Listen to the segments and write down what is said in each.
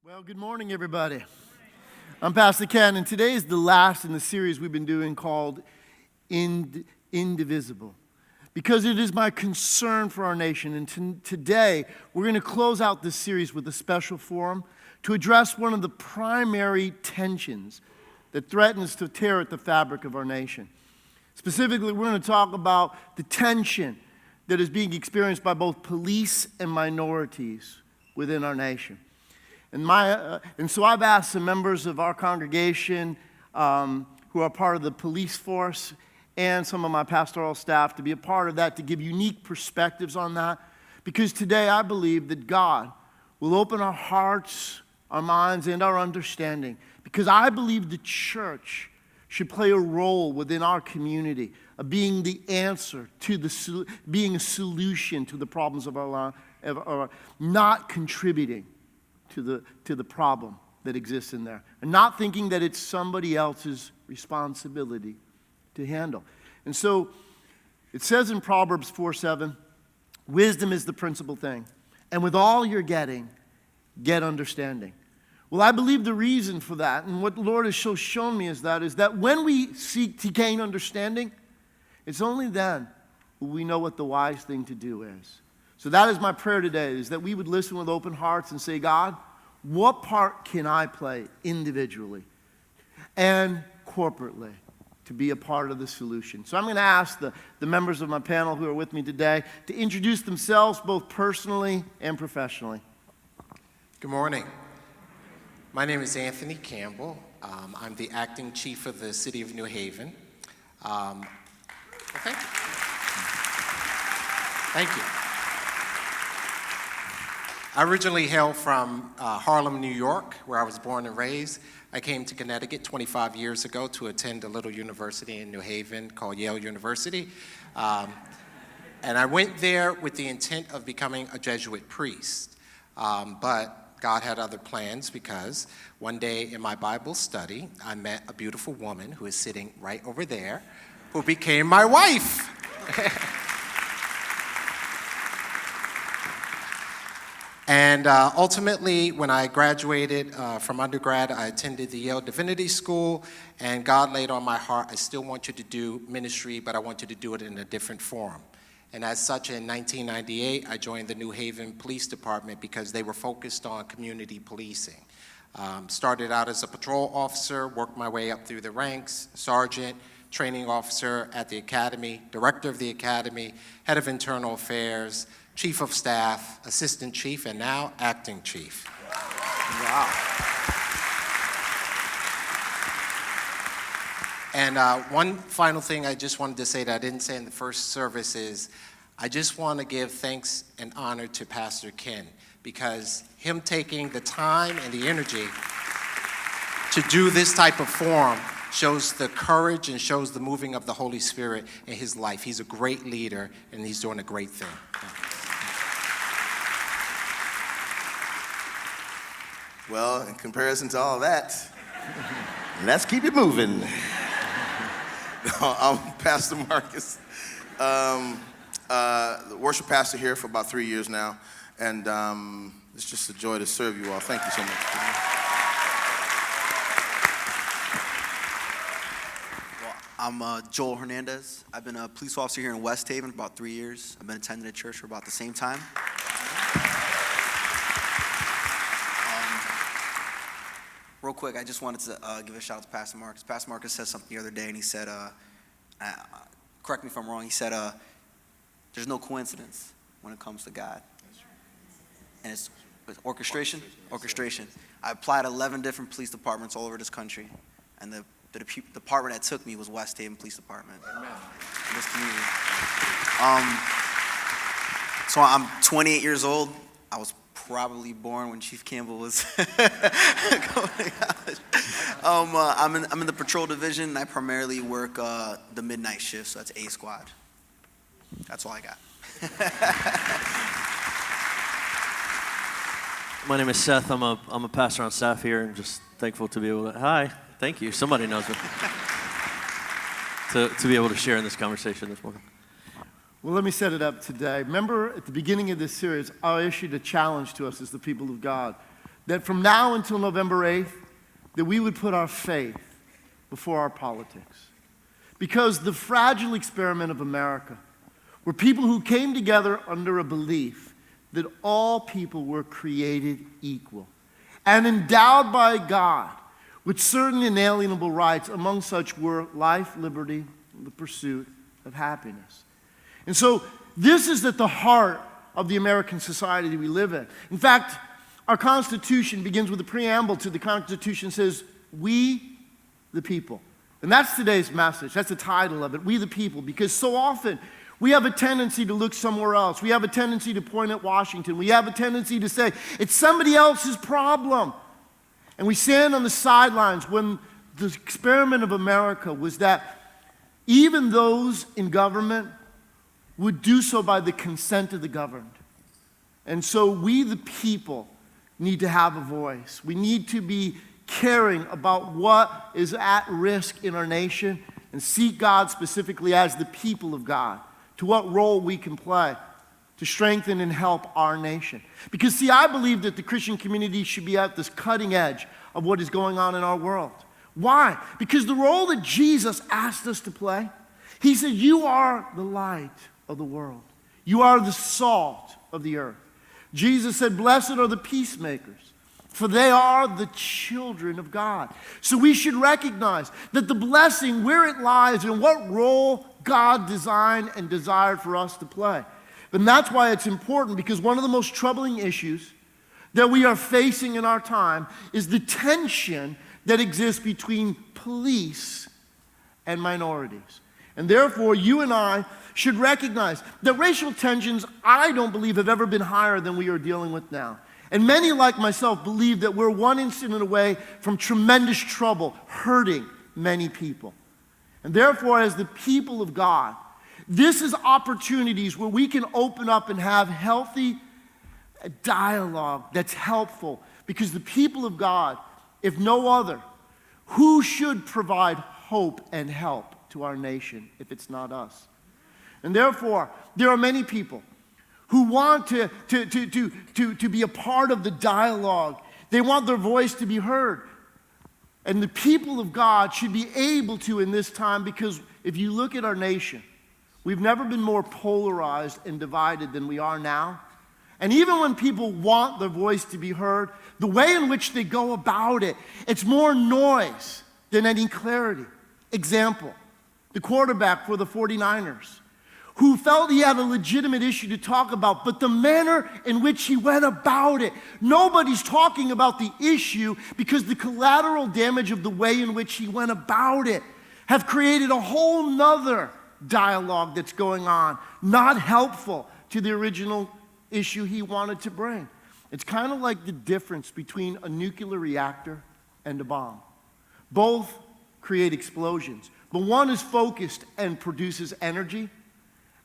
Well, good morning, everybody. I'm Pastor Ken, and today is the last in the series we've been doing called Indivisible, because it is my concern for our nation. And today, we're going to close out this series with a special forum to address one of the primary tensions that threatens to tear at the fabric of our nation. Specifically, we're going to talk about the tension that is being experienced by both police and minorities within our nation. And so I've asked some members of our congregation who are part of the police force and some of my pastoral staff to be a part of that, to give unique perspectives on that. Because today I believe that God will open our hearts, our minds, and our understanding. Because I believe the church should play a role within our community of being the answer to being a solution to the problems of our life, not contributing to the problem that exists in there, and not thinking that it's somebody else's responsibility to handle. And so it says in Proverbs 4:7, wisdom is the principal thing, and with all you're getting, get understanding. Well, I believe the reason for that, and what the Lord has shown me is that when we seek to gain understanding, it's only then we know what the wise thing to do is. So that is my prayer today, is that we would listen with open hearts and say, God, what part can I play individually and corporately to be a part of the solution? So I'm going to ask the members of my panel who are with me today to introduce themselves both personally and professionally. Good morning. My name is Anthony Campbell. I'm the acting chief of the city of New Haven. Thank you. Thank you. I originally hail from Harlem, New York, where I was born and raised. I came to Connecticut 25 years ago to attend a little university in New Haven called Yale University. And I went there with the intent of becoming a Jesuit priest. But God had other plans, because one day in my Bible study, I met a beautiful woman who is sitting right over there, who became my wife. And ultimately, when I graduated from undergrad, I attended the Yale Divinity School, and God laid on my heart, I still want you to do ministry, but I want you to do it in a different form. And as such, in 1998, I joined the New Haven Police Department because they were focused on community policing. Started out as a patrol officer, worked my way up through the ranks, sergeant, training officer at the academy, director of the academy, head of internal affairs, chief of staff, assistant chief, and now acting chief. Wow. And one final thing I just wanted to say that I didn't say in the first service is, I just want to give thanks and honor to Pastor Ken, because him taking the time and the energy to do this type of forum shows the courage and shows the moving of the Holy Spirit in his life. He's a great leader, and he's doing a great thing. Well, in comparison to all that, let's keep it moving. I'm Pastor Marcus, the worship pastor here for about 3 years now, and it's just a joy to serve you all. Thank you so much. Well, I'm Joel Hernandez. I've been a police officer here in West Haven for about 3 years. I've been attending the church for about the same time. Real quick, I just wanted to give a shout out to Pastor Marcus. Pastor Marcus said something the other day, and he said, correct me if I'm wrong, he said, there's no coincidence when it comes to God. And it's orchestration. I applied 11 different police departments all over this country, and the department that took me was West Haven Police Department. Amen. In this community. So I'm 28 years old. I was probably born when Chief Campbell was going to college. I'm in the patrol division, and I primarily work the midnight shift, so that's A squad. That's all I got. My name is Seth. I'm a pastor on staff here, and just thankful to be able to. Hi, thank you. Somebody knows me. to be able to share in this conversation this morning. Well, let me set it up today. Remember at the beginning of this series, I issued a challenge to us as the people of God that from now until November 8th, that we would put our faith before our politics. Because the fragile experiment of America were people who came together under a belief that all people were created equal and endowed by God with certain inalienable rights. Among such were life, liberty, and the pursuit of happiness. And so this is at the heart of the American society that we live in. In fact, our Constitution begins with a preamble to the Constitution. Says, "We the people." And that's today's message. That's the title of it, "We the people," because so often we have a tendency to look somewhere else. We have a tendency to point at Washington. We have a tendency to say, it's somebody else's problem. And we stand on the sidelines when the experiment of America was that even those in government would do so by the consent of the governed. And so we, the people, need to have a voice. We need to be caring about what is at risk in our nation and seek God specifically as the people of God, to what role we can play to strengthen and help our nation. Because, see, I believe that the Christian community should be at this cutting edge of what is going on in our world. Why? Because the role that Jesus asked us to play, he said, "You are the light of the world. You are the salt of the earth." Jesus said, "Blessed are the peacemakers, for they are the children of God." So we should recognize that the blessing, where it lies and what role God designed and desired for us to play. And that's why it's important, because one of the most troubling issues that we are facing in our time is the tension that exists between police and minorities. And therefore, you and I should recognize that racial tensions, I don't believe, have ever been higher than we are dealing with now. And many, like myself, believe that we're one incident away from tremendous trouble, hurting many people. And therefore, as the people of God, this is opportunities where we can open up and have healthy dialogue that's helpful. Because the people of God, if no other, who should provide hope and help to our nation if it's not us? And therefore, there are many people who want to be a part of the dialogue. They want their voice to be heard. And the people of God should be able to in this time, because if you look at our nation, we've never been more polarized and divided than we are now. And even when people want their voice to be heard, the way in which they go about it, it's more noise than any clarity. Example, the quarterback for the 49ers, who felt he had a legitimate issue to talk about, but the manner in which he went about it, nobody's talking about the issue, because the collateral damage of the way in which he went about it have created a whole nother dialogue that's going on, not helpful to the original issue he wanted to bring. It's kind of like the difference between a nuclear reactor and a bomb. Both create explosions, but one is focused and produces energy,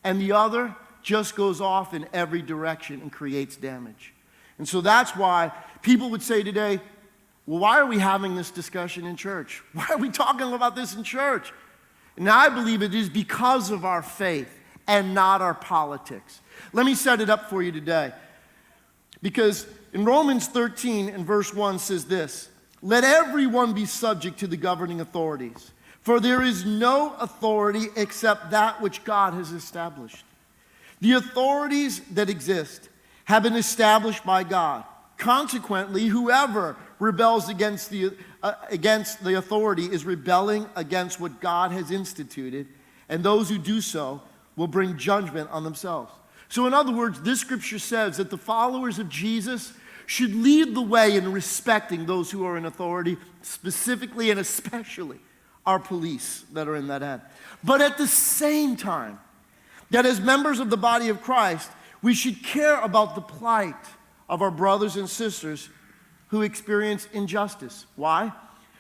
and the other just goes off in every direction and creates damage. And so that's why people would say today, well, why are we having this discussion in church? Why are we talking about this in church? And I believe it is because of our faith and not our politics. Let me set it up for you today. Because in Romans 13 and verse 1 says this, "Let everyone be subject to the governing authorities. For there is no authority except that which God has established. The authorities that exist have been established by God. Consequently, whoever rebels against the authority is rebelling against what God has instituted, and those who do so will bring judgment on themselves." So in other words, this scripture says that the followers of Jesus should lead the way in respecting those who are in authority, specifically and especially our police that are in that end. But at the same time, that as members of the body of Christ, we should care about the plight of our brothers and sisters who experience injustice. Why?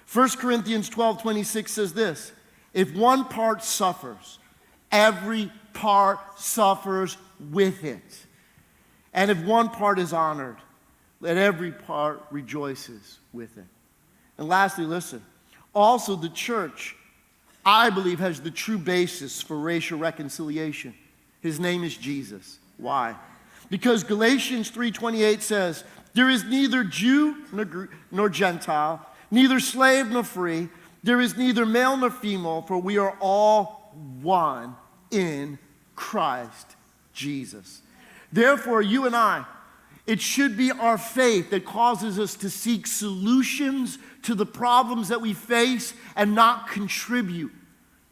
1 Corinthians 12:26 says this, "If one part suffers, every part suffers with it. And if one part is honored, let every part rejoices with it." And lastly, listen. Also, the church, I believe, has the true basis for racial reconciliation. His name is Jesus. Why? Because Galatians 3:28 says, There is neither Jew nor Gentile, neither slave nor free. There is neither male nor female, for we are all one in Christ Jesus. Therefore, you and I, it should be our faith that causes us to seek solutions to the problems that we face and not contribute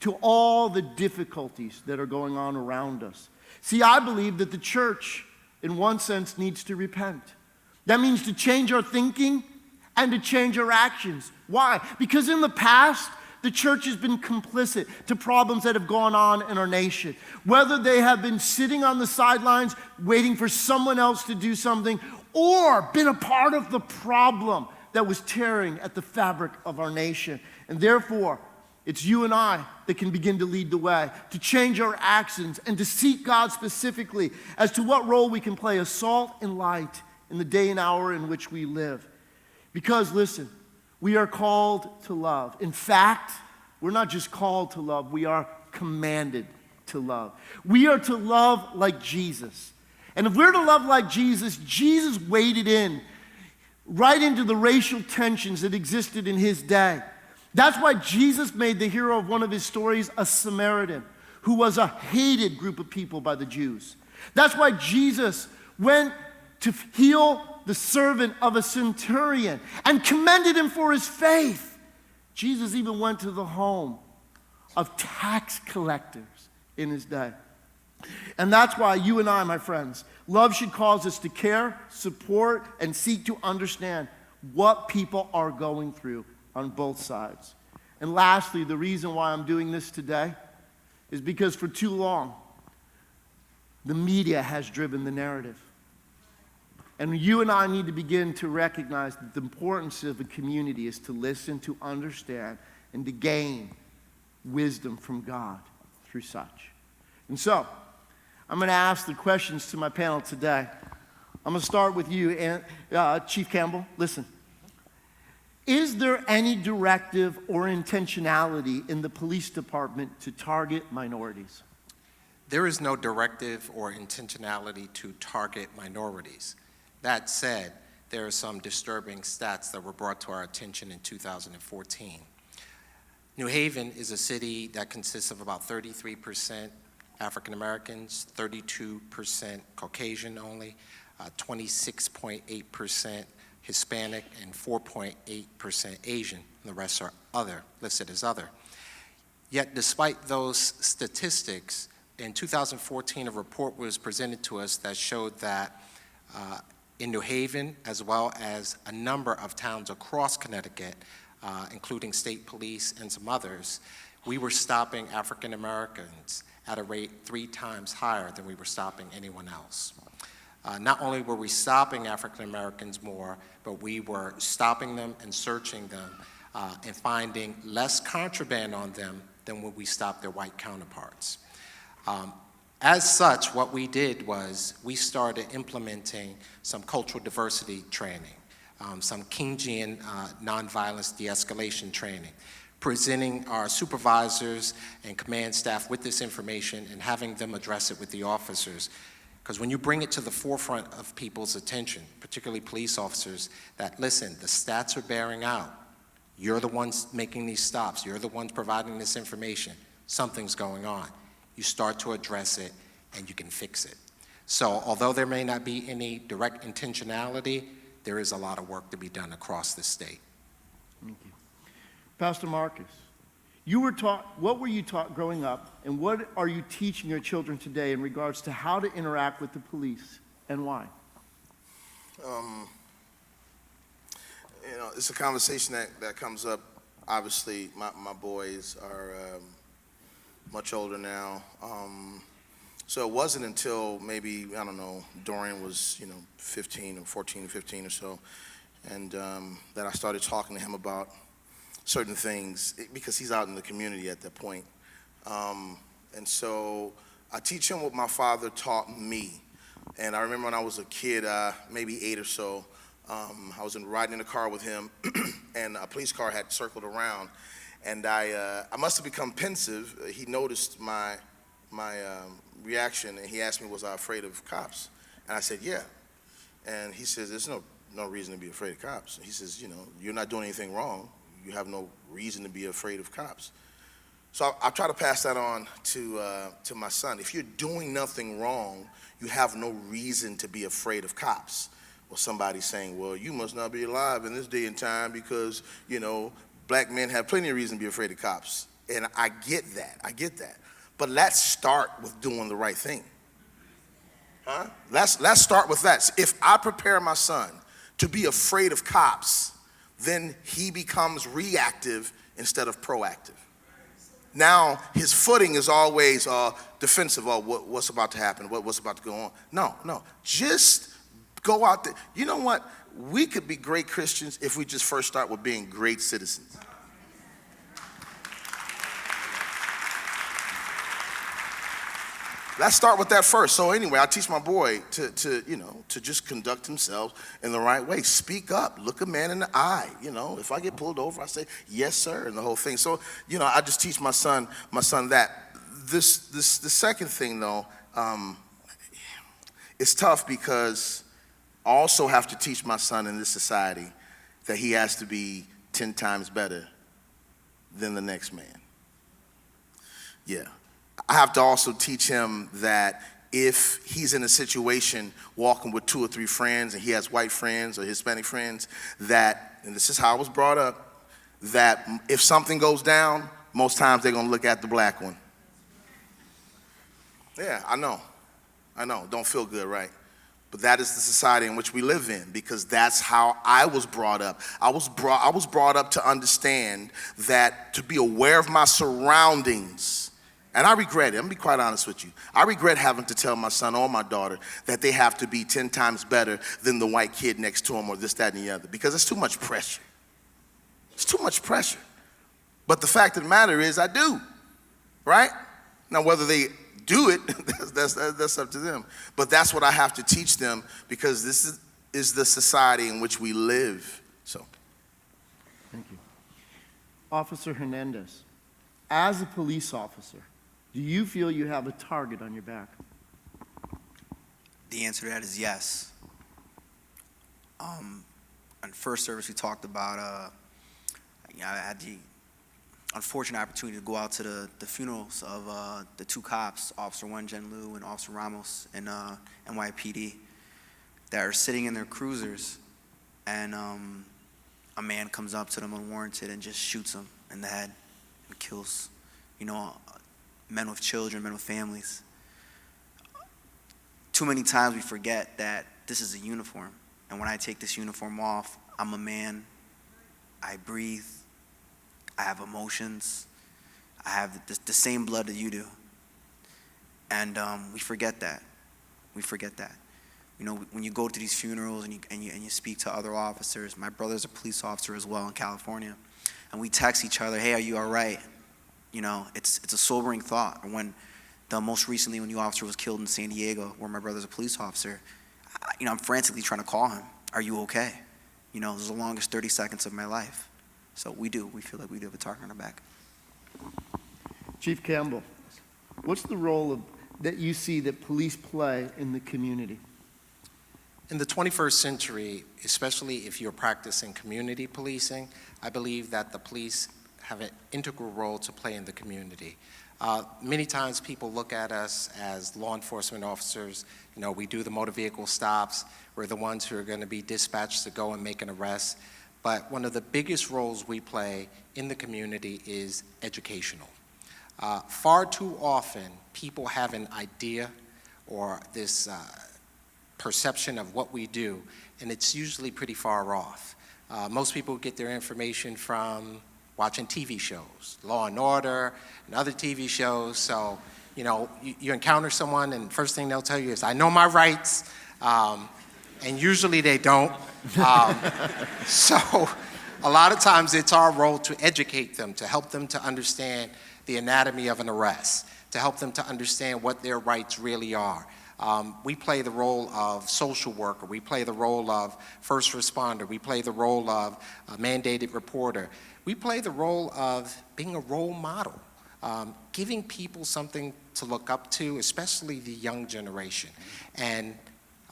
to all the difficulties that are going on around us. See, I believe that the church, in one sense, needs to repent. That means to change our thinking and to change our actions. Why? Because in the past, the church has been complicit to problems that have gone on in our nation. Whether they have been sitting on the sidelines waiting for someone else to do something, or been a part of the problem that was tearing at the fabric of our nation. And therefore, it's you and I that can begin to lead the way, to change our actions, and to seek God specifically as to what role we can play as salt and light in the day and hour in which we live. Because, listen, we are called to love. In fact, we're not just called to love, we are commanded to love. We are to love like Jesus. And if we're to love like Jesus, Jesus waded in right into the racial tensions that existed in his day. That's why Jesus made the hero of one of his stories a Samaritan, who was a hated group of people by the Jews. That's why Jesus went to heal the servant of a centurion and commended him for his faith. Jesus even went to the home of tax collectors in his day. And that's why you and I, my friends, love should cause us to care, support, and seek to understand what people are going through on both sides. And lastly, the reason why I'm doing this today is because for too long, the media has driven the narrative. And you and I need to begin to recognize that the importance of a community is to listen, to understand, and to gain wisdom from God through such. And so, I'm going to ask the questions to my panel today. I'm going to start with you, Chief Campbell. Listen. Is there any directive or intentionality in the police department to target minorities? There is no directive or intentionality to target minorities. That said, there are some disturbing stats that were brought to our attention in 2014. New Haven is a city that consists of about 33% African Americans, 32% Caucasian only, 26.8% Hispanic, and 4.8% Asian, and the rest are other, listed as other. Yet despite those statistics, in 2014 a report was presented to us that showed that in New Haven, as well as a number of towns across Connecticut, including state police and some others, we were stopping African Americans at a rate 3 times higher than we were stopping anyone else. Not only were we stopping African Americans more, but we were stopping them and searching them and finding less contraband on them than when we stopped their white counterparts. As such, what we did was we started implementing some cultural diversity training, some Kingian nonviolence de-escalation training, presenting our supervisors and command staff with this information and having them address it with the officers. Because when you bring it to the forefront of people's attention, particularly police officers, that listen, the stats are bearing out. You're the ones making these stops. You're the ones providing this information. Something's going on. You start to address it and you can fix it. So although there may not be any direct intentionality, there is a lot of work to be done across the state. Thank you. Pastor Marcus, you were taught, what were you taught growing up, and what are you teaching your children today in regards to how to interact with the police and why? It's a conversation that comes up. Obviously, my boys are much older now. So it wasn't until maybe, I don't know, Dorian was, 14 or 15 or so, and that I started talking to him about certain things, because he's out in the community at that point. And so I teach him what my father taught me. And I remember when I was a kid, maybe 8 or so, I was riding in the car with him, and a police car had circled around. And I must have become pensive. He noticed my reaction, and he asked me, was I afraid of cops? And I said, yeah. And he says, there's no no reason to be afraid of cops. He says, you're not doing anything wrong. You have no reason to be afraid of cops. So I try to pass that on to my son. If you're doing nothing wrong, you have no reason to be afraid of cops. Well, somebody's saying, well, you must not be alive in this day and time because, black men have plenty of reason to be afraid of cops. And I get that. But let's start with doing the right thing. Let's start with that. If I prepare my son to be afraid of cops, then he becomes reactive instead of proactive. Now, his footing is always defensive. What's about to happen? What's about to go on? No. Just go out there. You know what? We could be great Christians if we just first start with being great citizens. Let's start with that first. So anyway, I teach my boy to just conduct himself in the right way. Speak up. Look a man in the eye. If I get pulled over, I say, yes, sir, and the whole thing. So, I just teach my son that. The second thing, though, it's tough because I also have to teach my son in this society that he has to be 10 times better than the next man. Yeah. I have to also teach him that if he's in a situation walking with 2 or 3 friends and he has white friends or Hispanic friends, that, and this is how I was brought up, that if something goes down, most times they're going to look at the black one. Yeah, I know. Don't feel good, right? But that is the society in which we live in, because that's how I was brought up. I was brought up to understand that, to be aware of my surroundings. And I regret it. I'm going to be quite honest with you. I regret having to tell my son or my daughter that they have to be 10 times better than the white kid next to them or this, that, and the other, because it's too much pressure. It's too much pressure. But the fact of the matter is I do, right? Now, whether they do it, that's up to them. But that's what I have to teach them, because this is the society in which we live. So, Thank you. Officer Hernandez, as a police officer, do you feel you have a target on your back? The answer to that is yes. On first service, we talked about, I had the unfortunate opportunity to go out to the funerals of the 2 cops, Officer 1 Jen Liu and Officer Ramos in NYPD, that are sitting in their cruisers, and a man comes up to them unwarranted and just shoots them in the head and kills, men with children, men with families. Too many times we forget that this is a uniform, and when I take this uniform off, I'm a man. I breathe. I have emotions. I have the same blood that you do. And we forget that. When you go to these funerals and you speak to other officers, my brother's a police officer as well in California, and we text each other, hey, are you all right? It's a sobering thought. Or when most recently when the officer was killed in San Diego, where my brother's a police officer, I'm frantically trying to call him. Are you okay? It was the longest 30 seconds of my life. So we feel like we do have a target on our back. Chief Campbell, what's the role that you see that police play in the community? In the 21st century, especially if you're practicing community policing, I believe that the police have an integral role to play in the community. Many times people look at us as law enforcement officers. We do the motor vehicle stops. We're the ones who are going to be dispatched to go and make an arrest. But one of the biggest roles we play in the community is educational. Far too often, people have an idea or this perception of what we do, and it's usually pretty far off. Most people get their information from watching TV shows, Law and Order, and other TV shows. So, you encounter someone, and first thing they'll tell you is, I know my rights, and usually they don't. So, a lot of times it's our role to educate them, to help them to understand the anatomy of an arrest, to help them to understand what their rights really are. We play the role of social worker, we play the role of first responder, we play the role of a mandated reporter. We play the role of being a role model, giving people something to look up to, especially the young generation. And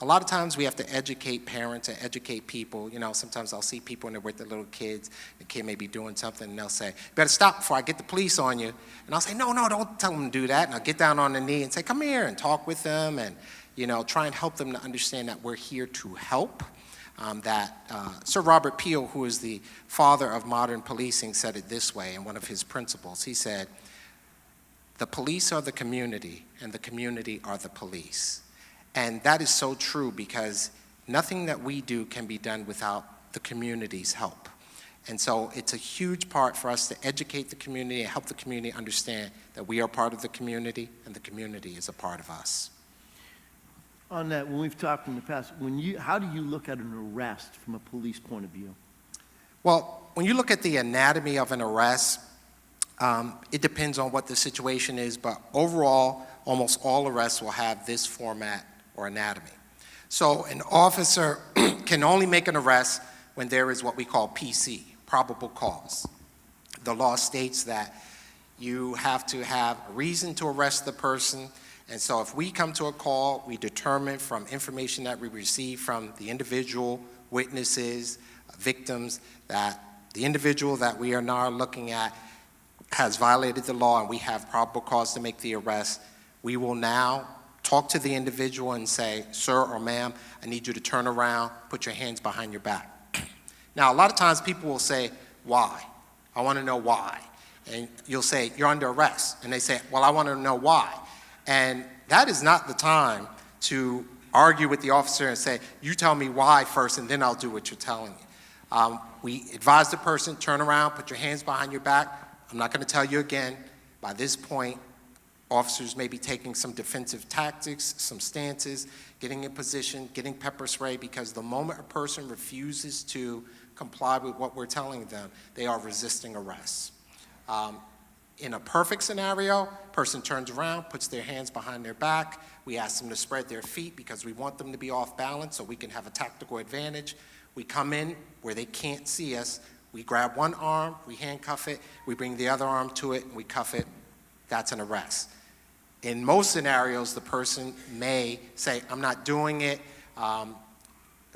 A lot of times we have to educate parents and educate people. You know, sometimes I'll see people when they're with their little kids, the kid may be doing something, and they'll say, better stop before I get the police on you. And I'll say, no, don't tell them to do that. And I'll get down on the knee and say, come here, and talk with them, and, you know, try and help them to understand that we're here to help. Sir Robert Peel, who is the father of modern policing, said it this way in one of his principles. He said, the police are the community, and the community are the police. And that is so true, because nothing that we do can be done without the community's help. And so it's a huge part for us to educate the community and help the community understand that we are part of the community and the community is a part of us. On that, when we've talked in the past, how do you look at an arrest from a police point of view? Well, when you look at the anatomy of an arrest, it depends on what the situation is, but overall, almost all arrests will have this format or anatomy. So an officer can only make an arrest when there is what we call PC, probable cause. The law states that you have to have a reason to arrest the person, and so if we come to a call, we determine from information that we receive from the individual, witnesses, victims, that the individual that we are now looking at has violated the law and we have probable cause to make the arrest. We will now talk to the individual and say, sir or ma'am, I need you to turn around, put your hands behind your back. Now, a lot of times people will say, why? I want to know why. And you'll say, you're under arrest. And they say, well, I want to know why. And that is not the time to argue with the officer and say, you tell me why first and then I'll do what you're telling me. We advise the person, turn around, put your hands behind your back. I'm not going to tell you again. By this point, officers may be taking some defensive tactics, some stances, getting in position, getting pepper spray, because the moment a person refuses to comply with what we're telling them, they are resisting arrest. In a perfect scenario, person turns around, puts their hands behind their back. We ask them to spread their feet because we want them to be off balance so we can have a tactical advantage. We come in where they can't see us. We grab one arm, we handcuff it, we bring the other arm to it, and we cuff it. That's an arrest. In most scenarios, the person may say, I'm not doing it.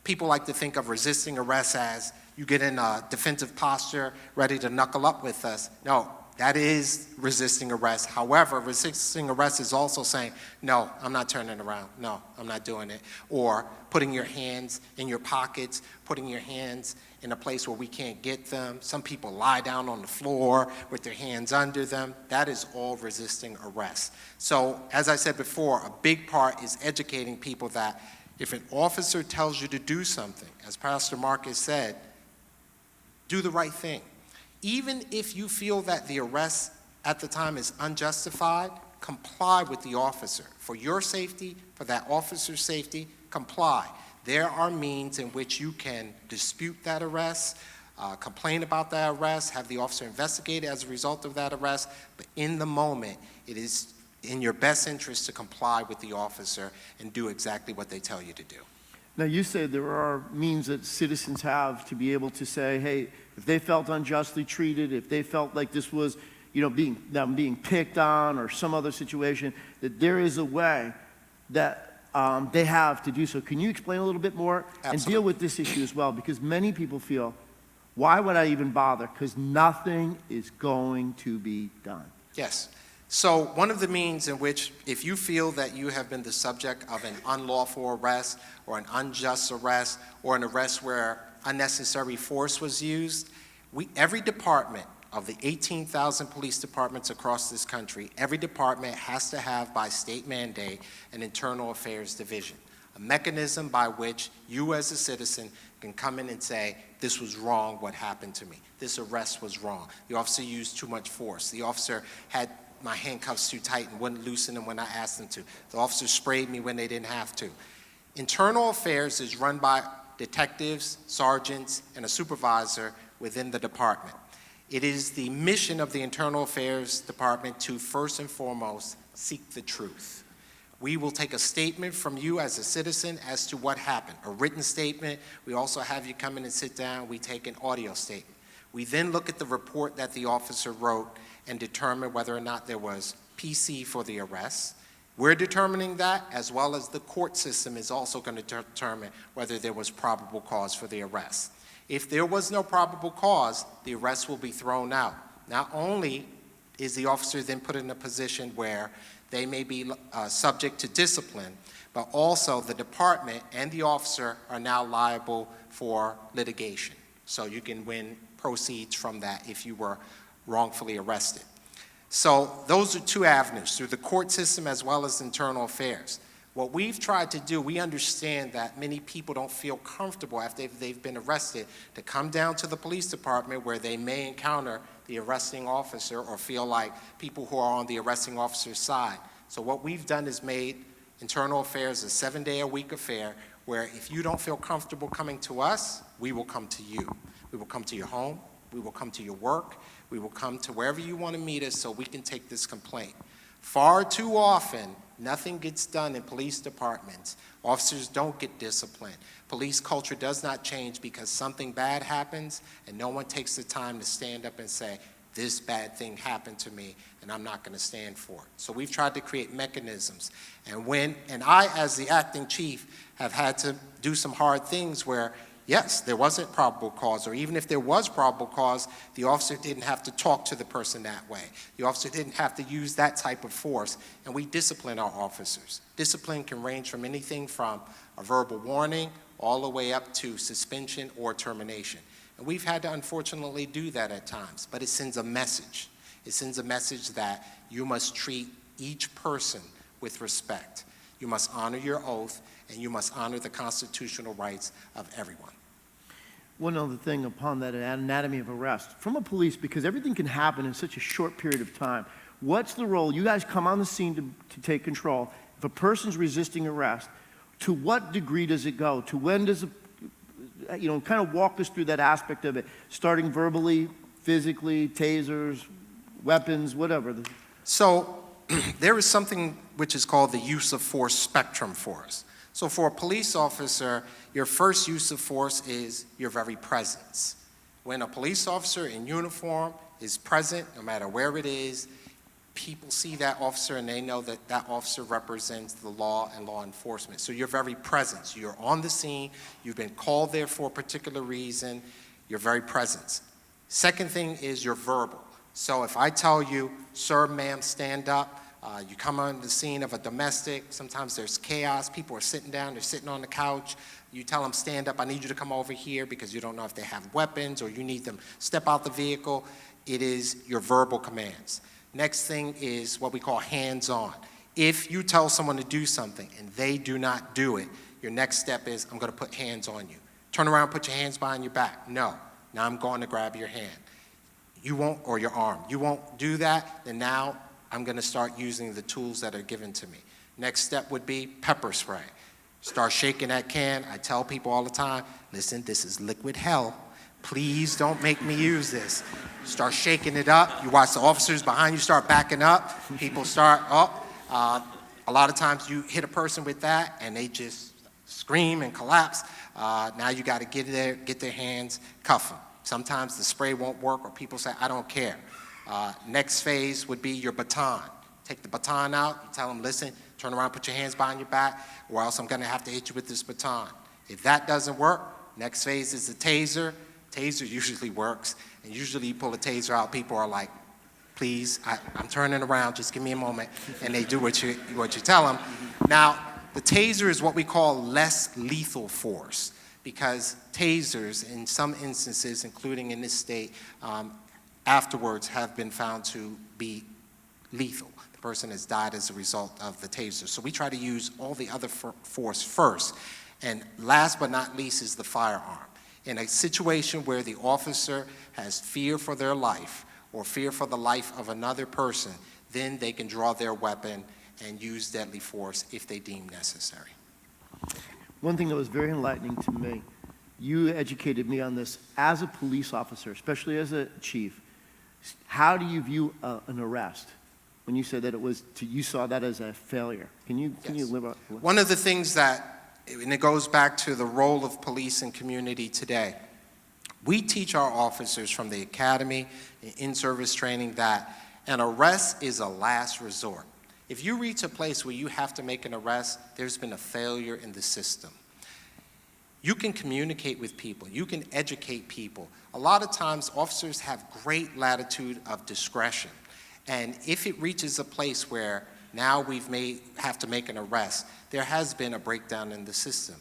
People like to think of resisting arrest as you get in a defensive posture, ready to knuckle up with us. No, that is resisting arrest. However, resisting arrest is also saying, no, I'm not turning around. No, I'm not doing it. Or putting your hands in your pockets, putting your hands in a place where we can't get them. Some people lie down on the floor with their hands under them. That is all resisting arrest. So, as I said before, a big part is educating people that if an officer tells you to do something, as Pastor Marcus said, do the right thing. Even if you feel that the arrest at the time is unjustified, comply with the officer. For your safety, for that officer's safety, comply. There are means in which you can dispute that arrest, complain about that arrest, have the officer investigated as a result of that arrest, but in the moment, it is in your best interest to comply with the officer and do exactly what they tell you to do. Now, you say there are means that citizens have to be able to say, hey, if they felt unjustly treated, if they felt like this was, them being picked on or some other situation, that there is a way that they have to do so. Can you explain a little bit more and deal with this issue as well? Because many people feel, why would I even bother? Because nothing is going to be done. Yes. So one of the means in which, if you feel that you have been the subject of an unlawful arrest or an unjust arrest or an arrest where unnecessary force was used, every department of the 18,000 police departments across this country, every department has to have, by state mandate, an internal affairs division, a mechanism by which you as a citizen can come in and say, this was wrong, what happened to me. This arrest was wrong. The officer used too much force. The officer had my handcuffs too tight and wouldn't loosen them when I asked them to. The officer sprayed me when they didn't have to. Internal affairs is run by detectives, sergeants, and a supervisor within the department. It is the mission of the Internal Affairs Department to first and foremost seek the truth. We will take a statement from you as a citizen as to what happened, a written statement. We also have you come in and sit down. We take an audio statement. We then look at the report that the officer wrote and determine whether or not there was PC for the arrest. We're determining that, as well as the court system is also going to determine whether there was probable cause for the arrest. If there was no probable cause, the arrest will be thrown out. Not only is the officer then put in a position where they may be subject to discipline, but also the department and the officer are now liable for litigation. So you can win proceeds from that if you were wrongfully arrested. So those are two avenues, through the court system as well as internal affairs. What we've tried to do, we understand that many people don't feel comfortable after they've been arrested to come down to the police department where they may encounter the arresting officer or feel like people who are on the arresting officer's side. So what we've done is made internal affairs a 7-day-a-week affair where if you don't feel comfortable coming to us, we will come to you. We will come to your home. We will come to your work. We will come to wherever you want to meet us so we can take this complaint. Far too often, nothing gets done in police departments. Officers don't get disciplined. Police culture does not change because something bad happens and no one takes the time to stand up and say, this bad thing happened to me and I'm not going to stand for it. So we've tried to create mechanisms. And I, as the acting chief, have had to do some hard things where, yes, there wasn't probable cause, or even if there was probable cause, the officer didn't have to talk to the person that way. The officer didn't have to use that type of force, and we discipline our officers. Discipline can range from anything from a verbal warning all the way up to suspension or termination. And we've had to unfortunately do that at times, but it sends a message. It sends a message that you must treat each person with respect. You must honor your oath, and you must honor the constitutional rights of everyone. One other thing upon that anatomy of arrest, from a police, because everything can happen in such a short period of time, what's the role? You guys come on the scene to take control. If a person's resisting arrest, to what degree does it go? To when does it, kind of walk us through that aspect of it, starting verbally, physically, tasers, weapons, whatever. So there is something which is called the use of force spectrum for us. So for a police officer, your first use of force is your very presence. When a police officer in uniform is present, no matter where it is, people see that officer and they know that that officer represents the law and law enforcement. So your very presence, you're on the scene, you've been called there for a particular reason, your very presence. Second thing is your verbal. So if I tell you, sir, ma'am, stand up, you come on the scene of a domestic, sometimes there's chaos, people are sitting down, they're sitting on the couch, you tell them, stand up, I need you to come over here because you don't know if they have weapons or you need them step out the vehicle. It is your verbal commands. Next thing is what we call hands-on. If you tell someone to do something and they do not do it, your next step is, I'm going to put hands on you. Turn around, put your hands behind your back. No, now I'm going to grab your hand. You won't, or your arm. You won't do that, then now I'm going to start using the tools that are given to me. Next step would be pepper spray. Start shaking that can. I tell people all the time, listen, this is liquid hell. Please don't make me use this. Start shaking it up. You watch the officers behind you start backing up. People start up. A lot of times you hit a person with that and they just scream and collapse. Now you got to get there, get their hands, cuff them. Sometimes the spray won't work or people say, I don't care. Next phase would be your baton. Take the baton out, you tell them, listen, turn around, put your hands behind your back, or else I'm going to have to hit you with this baton. If that doesn't work, next phase is the taser. Taser usually works, and usually you pull a taser out, people are like, please, I'm turning around, just give me a moment, and they do what you tell them. Now, the taser is what we call less lethal force, because tasers, in some instances, including in this state, afterwards have been found to be lethal. The person has died as a result of the taser. So we try to use all the other force first. And last but not least is the firearm. In a situation where the officer has fear for their life or fear for the life of another person, then they can draw their weapon and use deadly force if they deem necessary. One thing that was very enlightening to me, you educated me on this as a police officer, especially as a chief. How do you view an arrest? When you said that you saw that as a failure. Can you live up? One of the things that, and it goes back to the role of police and community today, we teach our officers from the academy, in-service training, that an arrest is a last resort. If you reach a place where you have to make an arrest, there's been a failure in the system. You can communicate with people. You can educate people. A lot of times, officers have great latitude of discretion. And if it reaches a place where now have to make an arrest, there has been a breakdown in the system.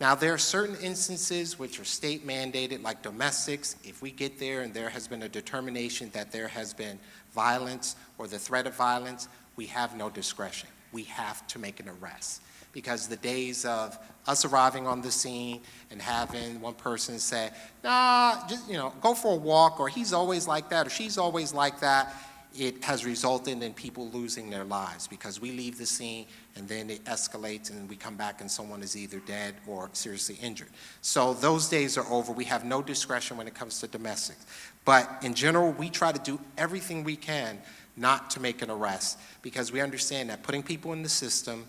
Now, there are certain instances which are state mandated, like domestics. If we get there and there has been a determination that there has been violence or the threat of violence, we have no discretion. We have to make an arrest. Because the days of us arriving on the scene and having one person say, nah, just, go for a walk, or he's always like that, or she's always like that, it has resulted in people losing their lives because we leave the scene and then it escalates and we come back and someone is either dead or seriously injured. So those days are over. We have no discretion when it comes to domestics. But in general, we try to do everything we can not to make an arrest because we understand that putting people in the system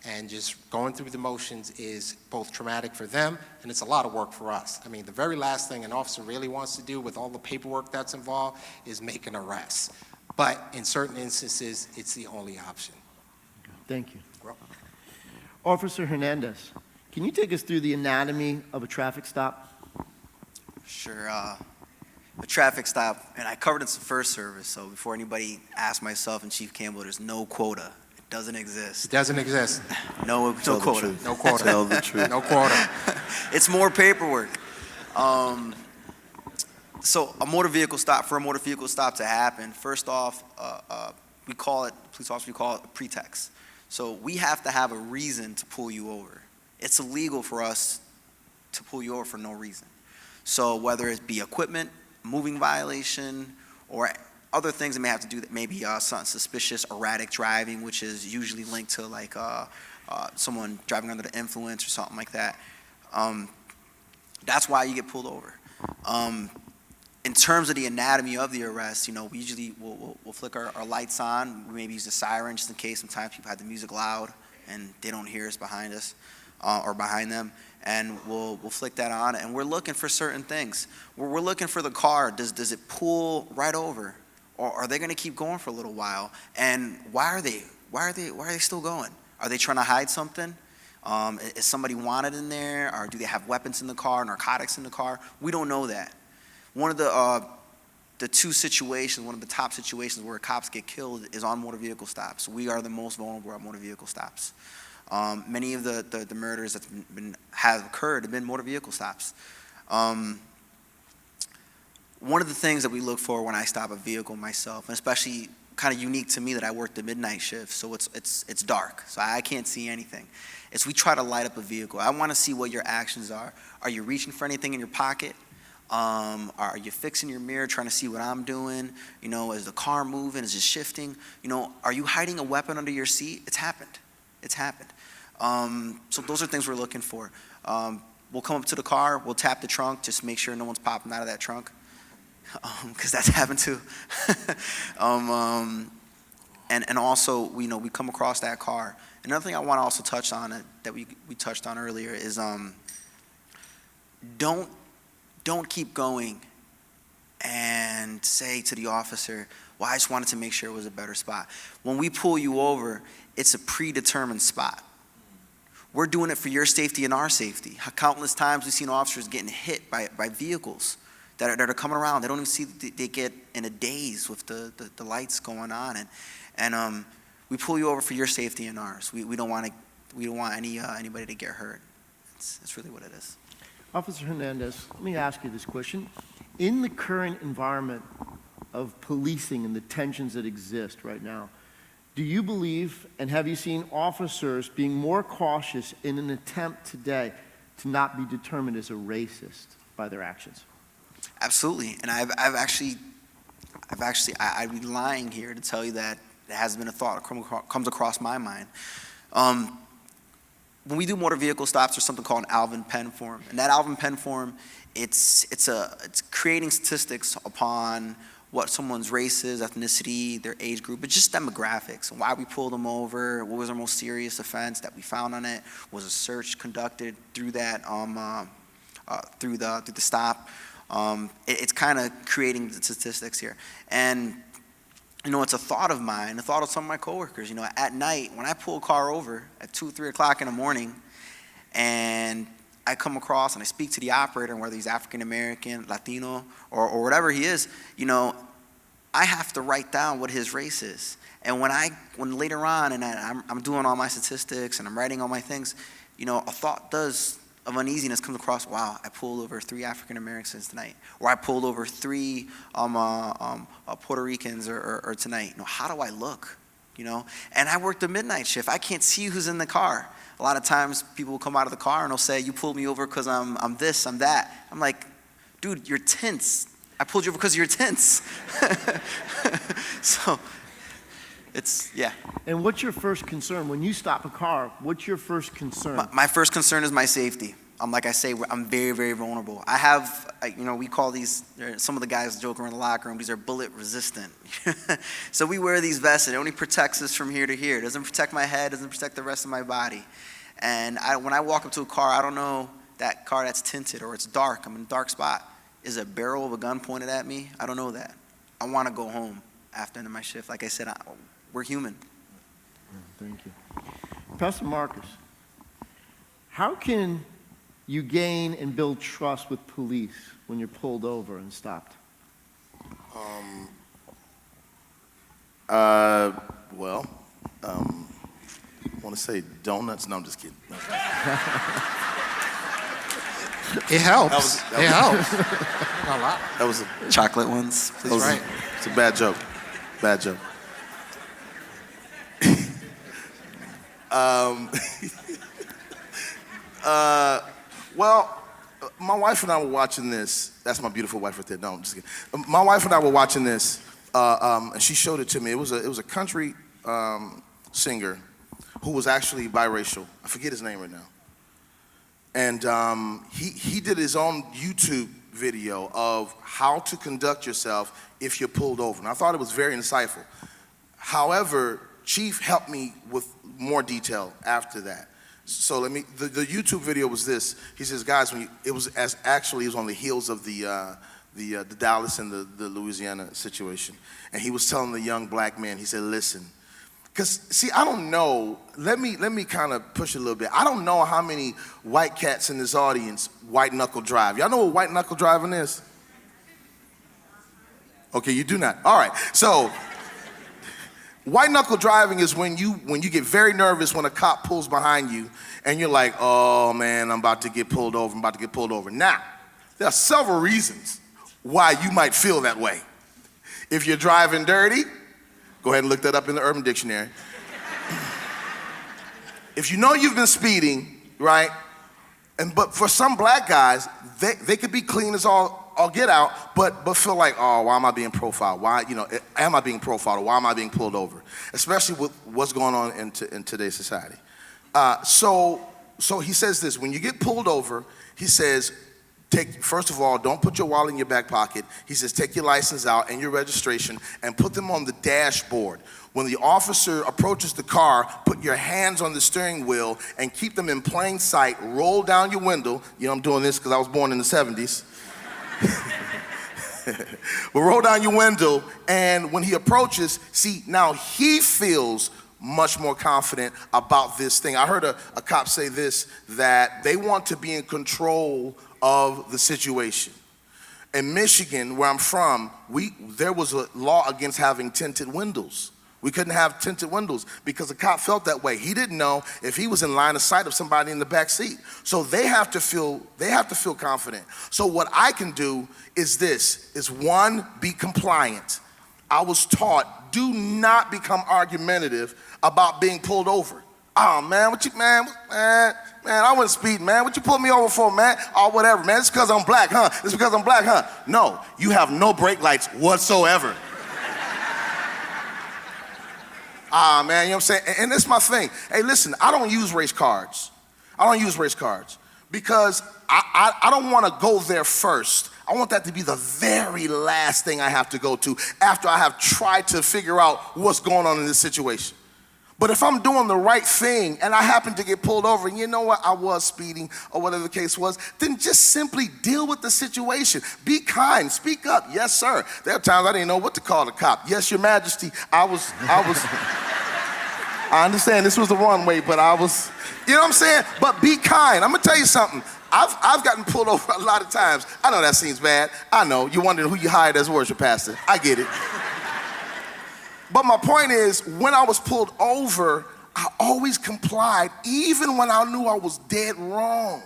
and just going through the motions is both traumatic for them and it's a lot of work for us. I mean, the very last thing an officer really wants to do with all the paperwork that's involved is make an arrest. But in certain instances, it's the only option. Thank you. Officer Hernandez, can you take us through the anatomy of a traffic stop? Sure. A traffic stop, and I covered it's the first service, so before anybody asks myself and Chief Campbell, there's no quota. It doesn't exist. It doesn't exist. No quota. No quota. Tell the truth. No quota. It's more paperwork. So a motor vehicle stop, for a motor vehicle stop to happen, first off, police officers, we call it a pretext. So we have to have a reason to pull you over. It's illegal for us to pull you over for no reason. So whether it be equipment, moving violation, or other things that may have to do that maybe something suspicious, erratic driving, which is usually linked to like someone driving under the influence or something like that. That's why you get pulled over. In terms of the anatomy of the arrest, we usually we'll flick our lights on. We maybe use the siren just in case. Sometimes people have the music loud and they don't hear us behind us or behind them. And we'll flick that on, and we're looking for certain things. We're looking for the car. Does it pull right over, or are they going to keep going for a little while? And why are they still going? Are they trying to hide something? Is somebody wanted in there, or do they have weapons in the car, narcotics in the car? We don't know that. One of the two situations, one of the top situations where cops get killed is on motor vehicle stops. We are the most vulnerable at motor vehicle stops. Many of the murders that have occurred have been motor vehicle stops. One of the things that we look for when I stop a vehicle myself, and especially kind of unique to me that I work the midnight shift, so it's dark, so I can't see anything, is we try to light up a vehicle. I want to see what your actions are. Are you reaching for anything in your pocket? Are you fixing your mirror, trying to see what I'm doing? Is the car moving? Is it shifting? Are you hiding a weapon under your seat? It's happened. It's happened. So those are things we're looking for. We'll come up to the car, we'll tap the trunk, just make sure no one's popping out of that trunk, because that's happened too. And also, we come across that car. Another thing I want to also touch on that we touched on earlier is don't keep going and say to the officer, well, I just wanted to make sure it was a better spot. When we pull you over, it's a predetermined spot. We're doing it for your safety and our safety. Countless times we've seen officers getting hit by vehicles that are coming around. They don't even see, they get in a daze with the lights going on. And we pull you over for your safety and ours. We don't want anybody to get hurt. That's really what it is. Officer Hernandez, let me ask you this question. In the current environment of policing and the tensions that exist right now, do you believe, and have you seen officers being more cautious in an attempt today to not be determined as a racist by their actions? Absolutely, and I'd be lying here to tell you that it hasn't been a thought that comes across my mind. When we do motor vehicle stops, there's something called an Alvin Penn form, and that Alvin Penn form, it's creating statistics upon what someone's race is, ethnicity, their age group, but just demographics, and why we pulled them over, what was our most serious offense that we found on it, was a search conducted through that, through the stop. It's kind of creating the statistics here. And it's a thought of mine, a thought of some of my coworkers. At night, when I pull a car over at 2, 3 o'clock in the morning, and I come across and I speak to the operator, whether he's African American, Latino, or whatever he is, I have to write down what his race is. And when later on, and I'm doing all my statistics and I'm writing all my things, a thought of uneasiness comes across. Wow, I pulled over 3 African Americans tonight, or I pulled over 3 Puerto Ricans or tonight. How do I look? And I work the midnight shift. I can't see who's in the car. A lot of times people will come out of the car and they'll say, "You pulled me over because I'm this, I'm that." I'm like, dude, you're tense. I pulled you over because you're tense. So yeah. And what's your first concern? When you stop a car, what's your first concern? My first concern is my safety. Like I say, I'm very, very vulnerable. I have, we call these, some of the guys joke around the locker room, these are bullet resistant. So we wear these vests and it only protects us from here to here. It doesn't protect my head, doesn't protect the rest of my body. And when I walk up to a car, I don't know that car that's tinted or it's dark, I'm in a dark spot. Is a barrel of a gun pointed at me? I don't know that. I want to go home after end of my shift. Like I said, we're human. Thank you. Pastor Marcus, how can you gain and build trust with police when you're pulled over and stopped? I want to say donuts. No, I'm just kidding. It helps. It helps. A lot. That was Chocolate ones, please. Right. it's a bad joke. Bad joke. Well, my wife and I were watching this. That's my beautiful wife right there. No, I'm just kidding. My wife and I were watching this, and she showed it to me. It was a country singer who was actually biracial. I forget his name right now. And he did his own YouTube video of how to conduct yourself if you're pulled over. And I thought it was very insightful. However, Chief helped me with more detail after that. So the YouTube video was this. He says, guys, it was on the heels of the Dallas and the Louisiana situation. And he was telling the young black man, he said, listen, because see, I don't know, let me kind of push it a little bit. I don't know how many white cats in this audience white knuckle drive. Y'all know what white knuckle driving is? Okay, you do not. All right, so white knuckle driving is when you get very nervous when a cop pulls behind you and you're like, oh man, I'm about to get pulled over. Now, there are several reasons why you might feel that way. If you're driving dirty, go ahead and look that up in the Urban Dictionary. If you know you've been speeding, right? But for some black guys, they could be clean as all get out, but feel like, oh, why am I being profiled? Why, am I being profiled, or why am I being pulled over? Especially with what's going on in today's society. So he says this: when you get pulled over, he says, first of all, don't put your wallet in your back pocket. He says, take your license out and your registration and put them on the dashboard. When the officer approaches the car, put your hands on the steering wheel and keep them in plain sight. Roll down your window. I'm doing this because I was born in the 70s. But roll down your window, and when he approaches, see, now he feels much more confident about this thing. I heard a cop say this, that they want to be in control of the situation. In Michigan, where I'm from, there was a law against having tinted windows. We couldn't have tinted windows because the cop felt that way. He didn't know if he was in line of sight of somebody in the back seat. So they have to feel confident. So what I can do is one, be compliant. I was taught, do not become argumentative about being pulled over. Oh man, man, I wasn't speeding, man. What you pulled me over for, man? Oh, whatever, man. It's because I'm black, huh? It's because I'm black, huh? No, you have no brake lights whatsoever. Man, you know what I'm saying? And that's my thing. Hey, listen, I don't use race cards. Because I don't want to go there first. I want that to be the very last thing I have to go to after I have tried to figure out what's going on in this situation. But if I'm doing the right thing and I happen to get pulled over and you know what, I was speeding or whatever the case was, then just simply deal with the situation. Be kind, speak up. Yes, sir. There are times I didn't know what to call the cop. Yes, Your Majesty, I understand this was the wrong way, but I was, you know what I'm saying? But be kind. I'm gonna tell you something. I've gotten pulled over a lot of times. I know that seems bad. I know, you're wondering who you hired as worship pastor. I get it. But my point is, when I was pulled over, I always complied, even when I knew I was dead wrong.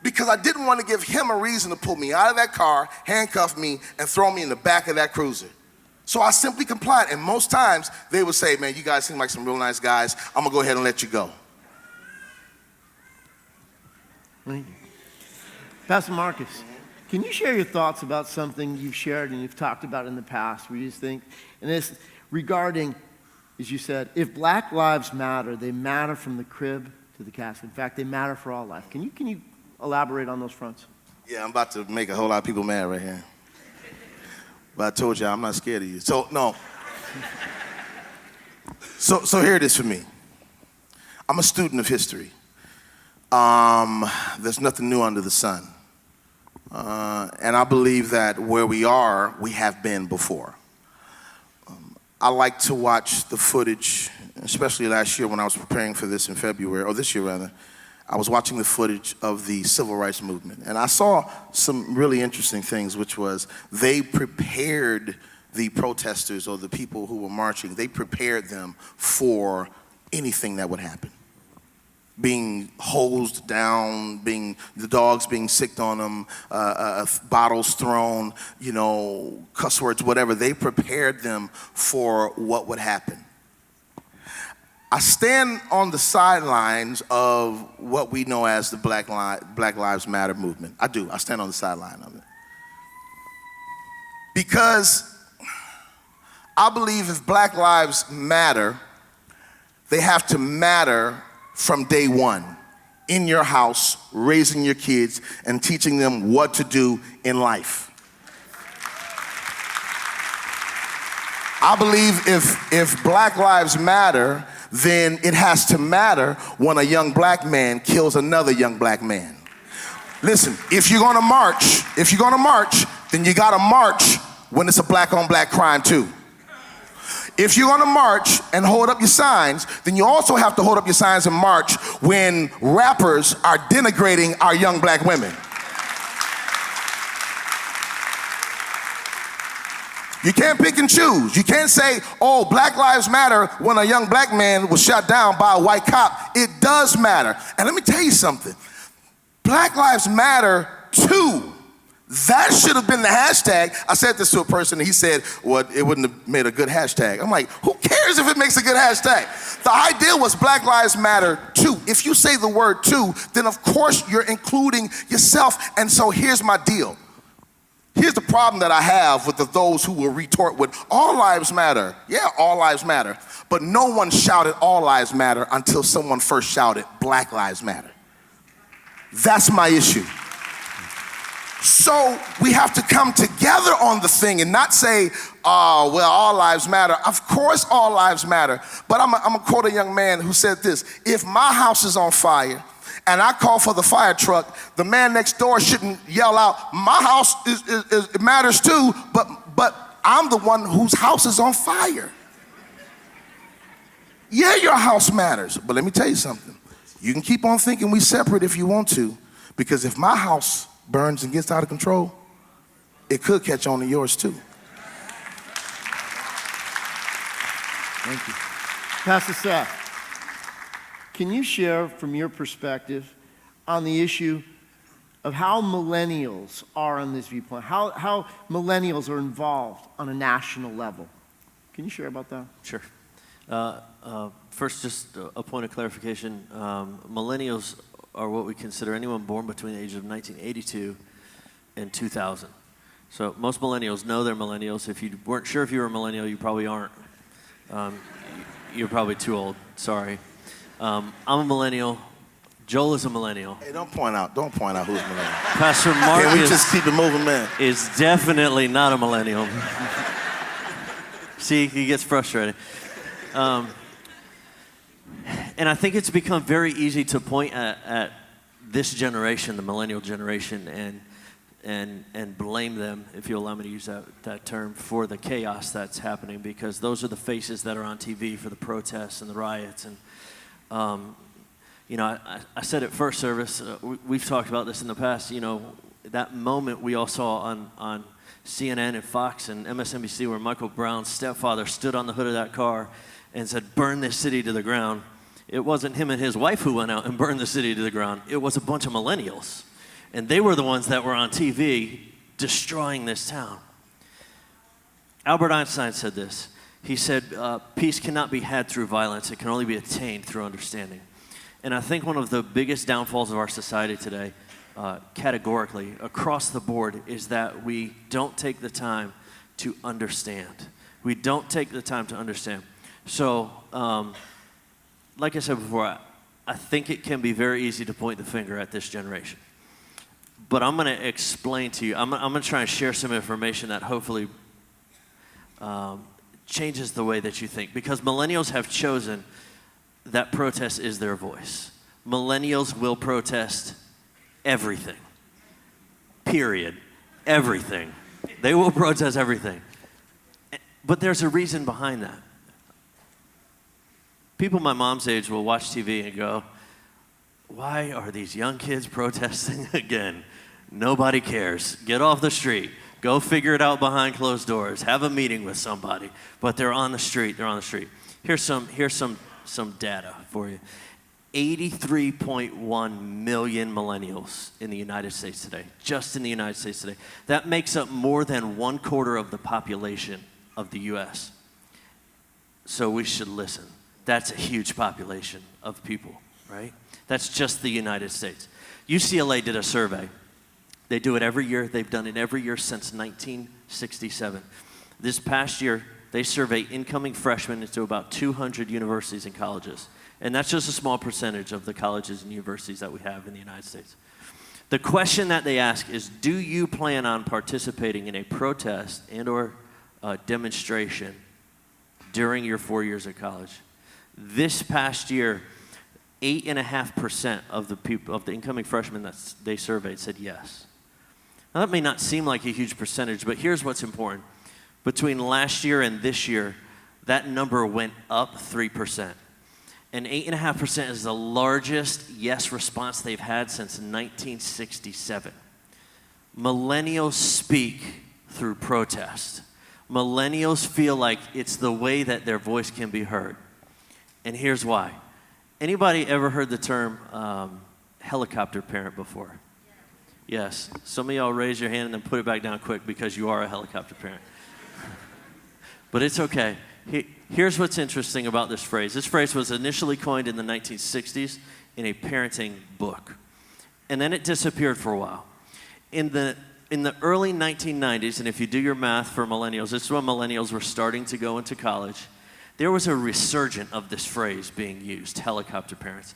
Because I didn't want to give him a reason to pull me out of that car, handcuff me, and throw me in the back of that cruiser. So I simply complied. And most times, they would say, man, you guys seem like some real nice guys. I'm going to go ahead and let you go. Thank you. Pastor Marcus, can you share your thoughts about something you've shared and you've talked about in the past where you just think, and this regarding, as you said, if black lives matter, they matter from the crib to the casket. In fact, they matter for all life. Can you elaborate on those fronts? Yeah, I'm about to make a whole lot of people mad right here. But I told you I'm not scared of you. So, no. So here it is for me. I'm a student of history. There's nothing new under the sun. And I believe that where we are, we have been before. I like to watch the footage, especially last year when I was preparing for this in February, or this year rather. I was watching the footage of the civil rights movement, and I saw some really interesting things, which was they prepared the protesters or the people who were marching, they prepared them for anything that would happen. Being hosed down, the dogs being sicked on them, bottles thrown, cuss words, whatever. They prepared them for what would happen. I stand on the sidelines of what we know as the Black Lives Matter movement. I do. I stand on the sideline of it. Because I believe if Black lives matter, they have to matter from day one, in your house, raising your kids and teaching them what to do in life. I believe if Black lives matter, then it has to matter when a young black man kills another young black man. Listen, if you're gonna march, then you gotta march when it's a black on black crime too. If you're gonna march and hold up your signs, then you also have to hold up your signs and march when rappers are denigrating our young black women. You can't pick and choose. You can't say, oh, Black Lives Matter when a young black man was shot down by a white cop. It does matter. And let me tell you something. Black Lives Matter too. That should have been the hashtag. I said this to a person and he said, well, it wouldn't have made a good hashtag. I'm like, who cares if it makes a good hashtag? The idea was Black Lives Matter too. If you say the word too, then of course you're including yourself. And so here's my deal. Here's the problem that I have with those who will retort with all lives matter. Yeah, all lives matter. But no one shouted all lives matter until someone first shouted Black Lives Matter. That's my issue. So we have to come together on the thing and not say, oh, well, all lives matter. Of course all lives matter. But I'm gonna quote a young man who said this: if my house is on fire and I call for the fire truck, the man next door shouldn't yell out, my house it matters too, but I'm the one whose house is on fire. Yeah, your house matters, but let me tell you something. You can keep on thinking we separate if you want to, because if my house burns and gets out of control, it could catch on to yours too. Thank you. Pastor Seth, can you share from your perspective on the issue of how millennials are on this viewpoint, how millennials are involved on a national level? Can you share about that? Sure. First, just a point of clarification. Millennials are what we consider anyone born between the ages of 1982 and 2000. So most millennials know they're millennials. If you weren't sure if you were a millennial, you probably aren't. You're probably too old, sorry. I'm a millennial. Joel is a millennial. Hey, don't point out who's millennial. Pastor Can we Marcus just keep it moving, man? is definitely not a millennial. See, he gets frustrated. And I think it's become very easy to point at this generation, the millennial generation, and blame them, if you allow me to use that term, for the chaos that's happening, because those are the faces that are on TV for the protests and the riots. And, I said at first service, we've talked about this in the past, that moment we all saw on CNN and Fox and MSNBC where Michael Brown's stepfather stood on the hood of that car and said, "Burn this city to the ground." It wasn't him and his wife who went out and burned the city to the ground. It was a bunch of millennials. And they were the ones that were on TV destroying this town. Albert Einstein said this. He said, peace cannot be had through violence. It can only be attained through understanding. And I think one of the biggest downfalls of our society today, categorically, across the board, is that we don't take the time to understand. We don't take the time to understand. So, like I said before, I think it can be very easy to point the finger at this generation. But I'm going to explain to you, I'm going to try and share some information that hopefully changes the way that you think. Because millennials have chosen that protest is their voice. Millennials will protest everything. Period. Everything. They will protest everything. But there's a reason behind that. People my mom's age will watch TV and go, "Why are these young kids protesting again? Nobody cares. Get off the street. Go figure it out behind closed doors. Have a meeting with somebody." But they're on the street. They're on the street. Here's some data for you. 83.1 million millennials in the United States today. Just in the United States today. That makes up more than 1/4 of the population of the U.S. So we should listen. That's a huge population of people, right? That's just the United States. UCLA did a survey. They do it every year. They've done it every year since 1967. This past year, they survey incoming freshmen into about 200 universities and colleges. And that's just a small percentage of the colleges and universities that we have in the United States. The question that they ask is, do you plan on participating in a protest and or demonstration during your 4 years at college? This past year, 8.5% of the people, of the incoming freshmen that they surveyed said yes. Now that may not seem like a huge percentage, but here's what's important. Between last year and this year, that number went up 3%. And 8.5% is the largest yes response they've had since 1967. Millennials speak through protest. Millennials feel like it's the way that their voice can be heard. And here's why. Anybody ever heard the term helicopter parent before? Yes. Some of y'all raise your hand and then put it back down quick because you are a helicopter parent. But it's okay. Here's what's interesting about this phrase. This phrase was initially coined in the 1960s in a parenting book. And then it disappeared for a while. In the early 1990s, and if you do your math for millennials, this is when millennials were starting to go into college, there was a resurgence of this phrase being used, helicopter parents.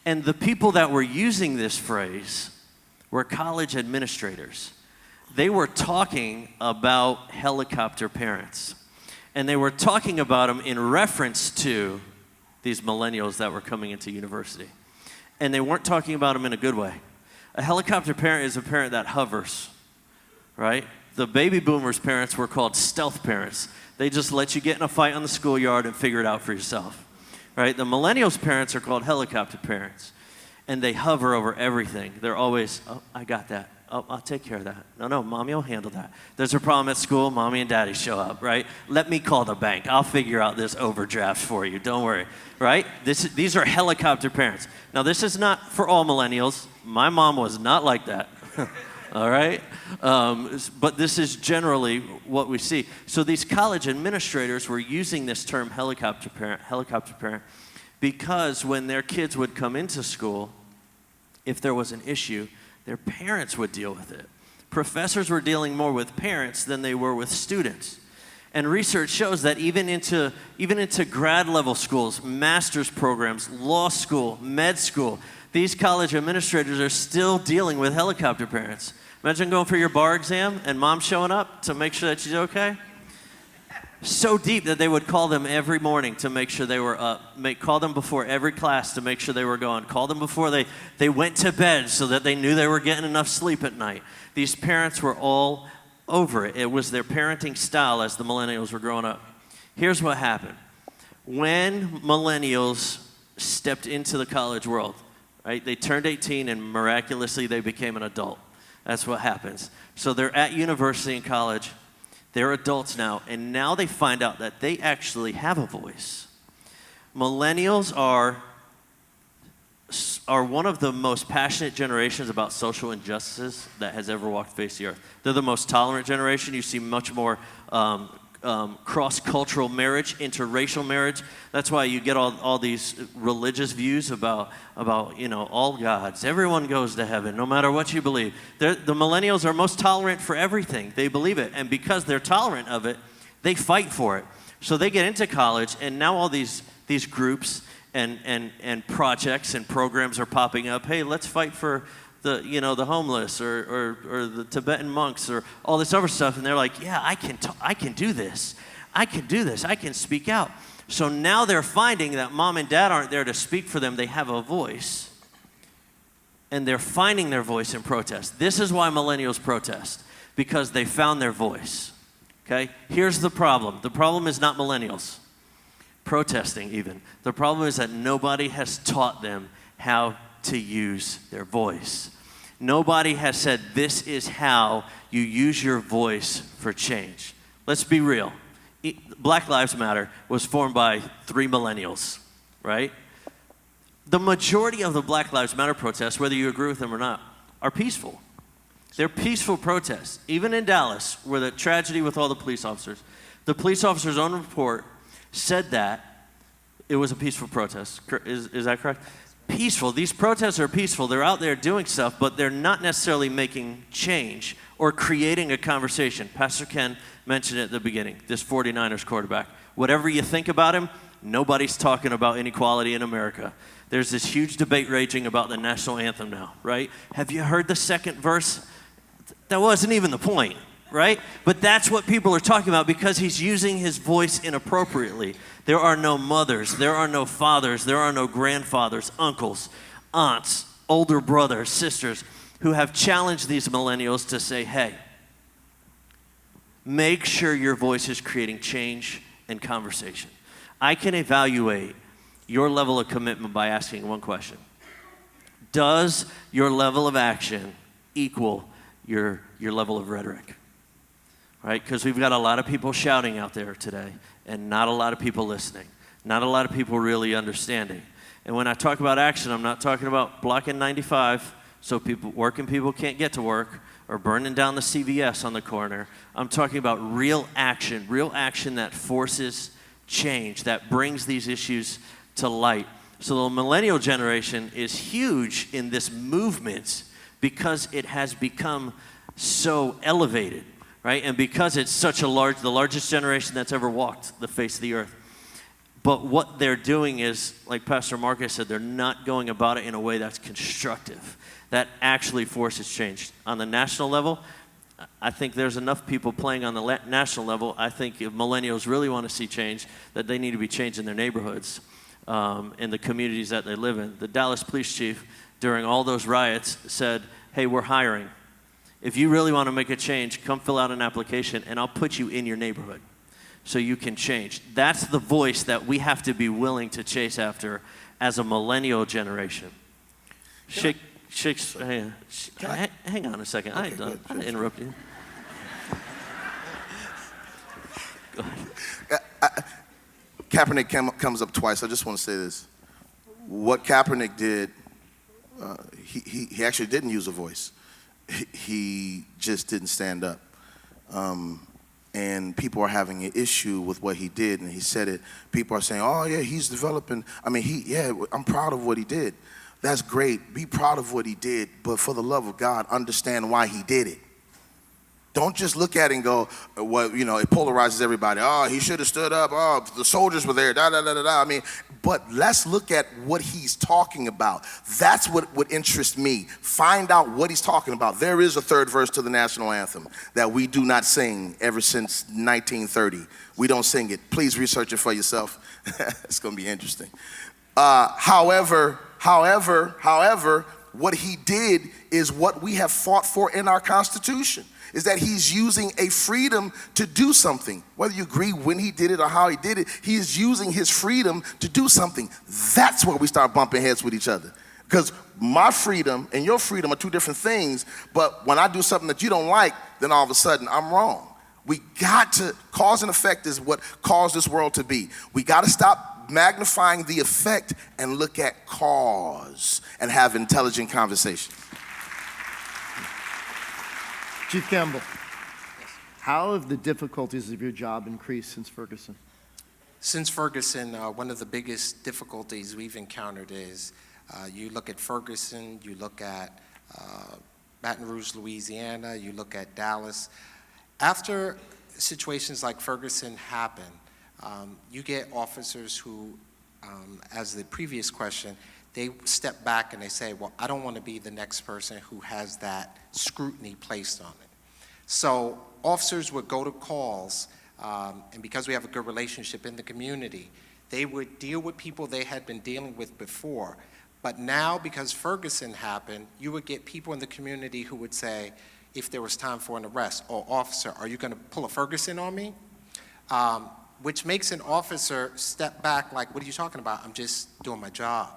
And the people that were using this phrase were college administrators. They were talking about helicopter parents. And they were talking about them in reference to these millennials that were coming into university. And they weren't talking about them in a good way. A helicopter parent is a parent that hovers, right? The baby boomers' parents were called stealth parents. They just let you get in a fight on the schoolyard and figure it out for yourself, right? The millennials' parents are called helicopter parents, and they hover over everything. They're always, "Oh, I got that. Oh, I'll take care of that. No, Mommy will handle that. There's a problem at school, Mommy and Daddy show up, right? Let me call the bank. I'll figure out this overdraft for you. Don't worry, right? These are helicopter parents. Now, this is not for all millennials. My mom was not like that. All right? But this is generally what we see. So these college administrators were using this term helicopter parent, because when their kids would come into school, if there was an issue, their parents would deal with it. Professors were dealing more with parents than they were with students. And research shows that even into grad level schools, master's programs, law school, med school, these college administrators are still dealing with helicopter parents. Imagine going for your bar exam and mom showing up to make sure that she's okay. so deep that they would call them every morning to make sure they were up, call them before every class to make sure they were going, call them before they went to bed so that they knew they were getting enough sleep at night. These parents were all over it. It was their parenting style as the millennials were growing up. Here's what happened. When millennials stepped into the college world, right, they turned 18 and miraculously they became an adult. That's what happens. So they're at university and college. They're adults now, and now they find out that they actually have a voice. Millennials are one of the most passionate generations about social injustices that has ever walked the face of the earth. They're the most tolerant generation. You see much more cross-cultural marriage, interracial marriage. That's why you get all these religious views about all gods. Everyone goes to heaven, no matter what you believe. The millennials are most tolerant for everything. They believe it, and because they're tolerant of it, they fight for it. So they get into college, and now all these groups and projects and programs are popping up. Hey, let's fight for the homeless or the Tibetan monks or all this other stuff. And they're like, yeah, I can do this. I can speak out. So now they're finding that mom and dad aren't there to speak for them. They have a voice. And they're finding their voice in protest. This is why millennials protest, because they found their voice. Okay? Here's the problem. The problem is not millennials protesting even. The problem is that nobody has taught them how to use their voice. Nobody has said, this is how you use your voice for change. Let's be real. Black Lives Matter was formed by 3 millennials, right? The majority of the Black Lives Matter protests, whether you agree with them or not, are peaceful. They're peaceful protests. Even in Dallas, where the tragedy with all the police officers' own report said that it was a peaceful protest. Is that correct? Peaceful. These protests are peaceful. They're out there doing stuff, but they're not necessarily making change or creating a conversation. Pastor Ken mentioned it at the beginning, this 49ers quarterback. Whatever you think about him, nobody's talking about inequality in America. There's this huge debate raging about the national anthem now, right? Have you heard the second verse? That wasn't even the point, right? But that's what people are talking about because he's using his voice inappropriately. There are no mothers, there are no fathers, there are no grandfathers, uncles, aunts, older brothers, sisters who have challenged these millennials to say, hey, make sure your voice is creating change and conversation. I can evaluate your level of commitment by asking one question. Does your level of action equal your level of rhetoric? Right? Because we've got a lot of people shouting out there today and not a lot of people listening, not a lot of people really understanding. And when I talk about action, I'm not talking about blocking 95 so working people can't get to work or burning down the CVS on the corner. I'm talking about real action that forces change, that brings these issues to light. So the millennial generation is huge in this movement because it has become so elevated. Right? And because it's such the largest generation that's ever walked the face of the earth. But what they're doing is, like Pastor Marcus said, they're not going about it in a way that's constructive, that actually forces change. On the national level, I think there's enough people playing on the national level. I think if millennials really want to see change, that they need to be changing their neighborhoods in the communities that they live in. The Dallas police chief, during all those riots, said, hey, we're hiring. If you really want to make a change, come fill out an application and I'll put you in your neighborhood so you can change. That's the voice that we have to be willing to chase after as a millennial generation. Hang on a second. I didn't interrupt you. Go ahead. Kaepernick comes up twice. I just want to say this. What Kaepernick did, he actually didn't use a voice. He just didn't stand up. And people are having an issue with what he did, and he said it. People are saying, oh, yeah, he's developing. I'm proud of what he did. That's great. Be proud of what he did, but for the love of God, understand why he did it. Don't just look at it and go, well, you know, it polarizes everybody. Oh, he should have stood up. Oh, the soldiers were there. Da da da da da. I mean, but let's look at what he's talking about. That's what would interest me. Find out what he's talking about. There is a third verse to the national anthem that we do not sing ever since 1930. We don't sing it. Please research it for yourself. It's going to be interesting. However, what he did is what we have fought for in our Constitution, is that he's using a freedom to do something. Whether you agree when he did it or how he did it, he is using his freedom to do something. That's where we start bumping heads with each other. Because my freedom and your freedom are two different things, but when I do something that you don't like, then all of a sudden I'm wrong. We got to, cause and effect is what caused this world to be. We got to stop magnifying the effect and look at cause and have intelligent conversation. Chief Campbell, how have the difficulties of your job increased since Ferguson? Since Ferguson, one of the biggest difficulties we've encountered is you look at Ferguson, you look at Baton Rouge, Louisiana, you look at Dallas. After situations like Ferguson happen, you get officers who, as the previous question, they step back and they say, well, I don't want to be the next person who has that scrutiny placed on it. So officers would go to calls, and because we have a good relationship in the community, they would deal with people they had been dealing with before. But now, because Ferguson happened, you would get people in the community who would say, if there was time for an arrest, oh, officer, are you going to pull a Ferguson on me? Which makes an officer step back like, what are you talking about? I'm just doing my job.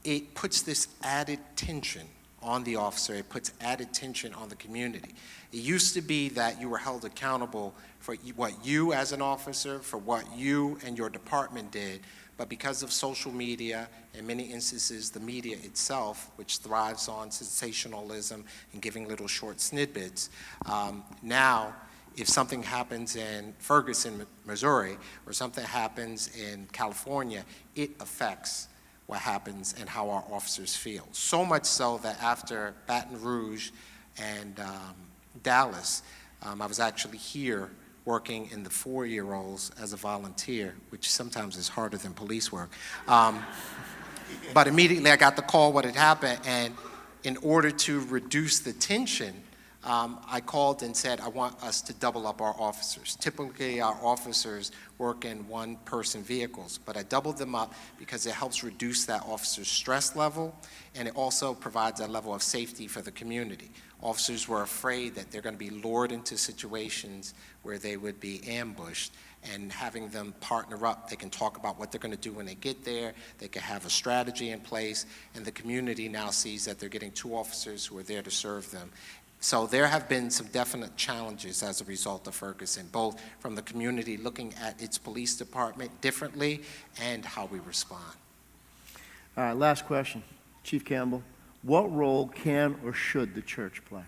It puts this added tension on the officer. It puts added tension on the community. It used to be that you were held accountable for what you as an officer, for what you and your department did, but because of social media, in many instances the media itself, which thrives on sensationalism and giving little short snippets, now if something happens in Ferguson, Missouri, or something happens in California, it affects what happens and how our officers feel. So much so that after Baton Rouge and Dallas, I was actually here working in the 4-year-olds as a volunteer, which sometimes is harder than police work. But immediately I got the call what had happened, and in order to reduce the tension, I called and said, I want us to double up our officers. Typically, our officers work in one-person vehicles, but I doubled them up because it helps reduce that officer's stress level, and it also provides a level of safety for the community. Officers were afraid that they're going to be lured into situations where they would be ambushed, and having them partner up, they can talk about what they're going to do when they get there, they can have a strategy in place, and the community now sees that they're getting 2 officers who are there to serve them. So there have been some definite challenges as a result of Ferguson, both from the community looking at its police department differently and how we respond. All right, last question. Chief Campbell, what role can or should the church play?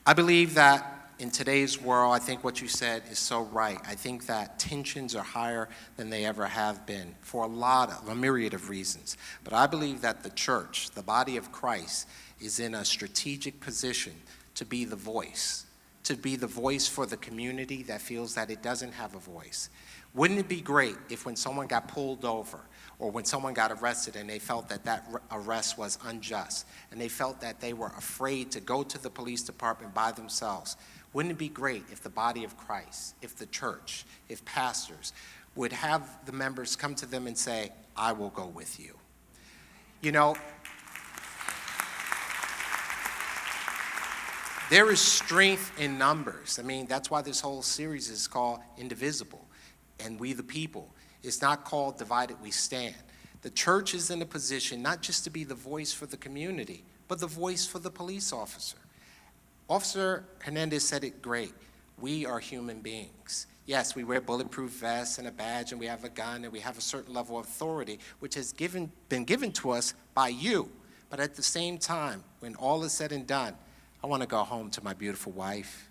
I believe that in today's world, I think what you said is so right. I think that tensions are higher than they ever have been for a myriad of reasons. But I believe that the church, the body of Christ, is in a strategic position to be the voice for the community that feels that it doesn't have a voice. Wouldn't it be great if when someone got pulled over or when someone got arrested and they felt that that arrest was unjust and they felt that they were afraid to go to the police department by themselves, wouldn't it be great if the body of Christ, if the church, if pastors would have the members come to them and say, I will go with you? You know, there is strength in numbers. I mean, that's why this whole series is called Indivisible and We the People. It's not called Divided We Stand. The church is in a position not just to be the voice for the community, but the voice for the police officer. Officer Hernandez said it great. We are human beings. Yes, we wear bulletproof vests and a badge and we have a gun and we have a certain level of authority, which has been given to us by you. But at the same time, when all is said and done, I want to go home to my beautiful wife.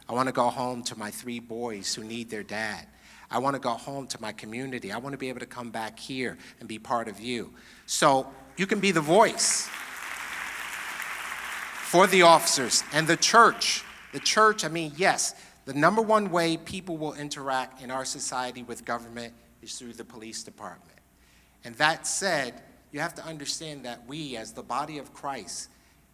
I want to go home to my 3 boys who need their dad. I want to go home to my community. I want to be able to come back here and be part of you. So you can be the voice for the officers, and the church The church, I mean, yes, the number one way people will interact in our society with government is through the police department. And that said, you have to understand that we, as the body of Christ,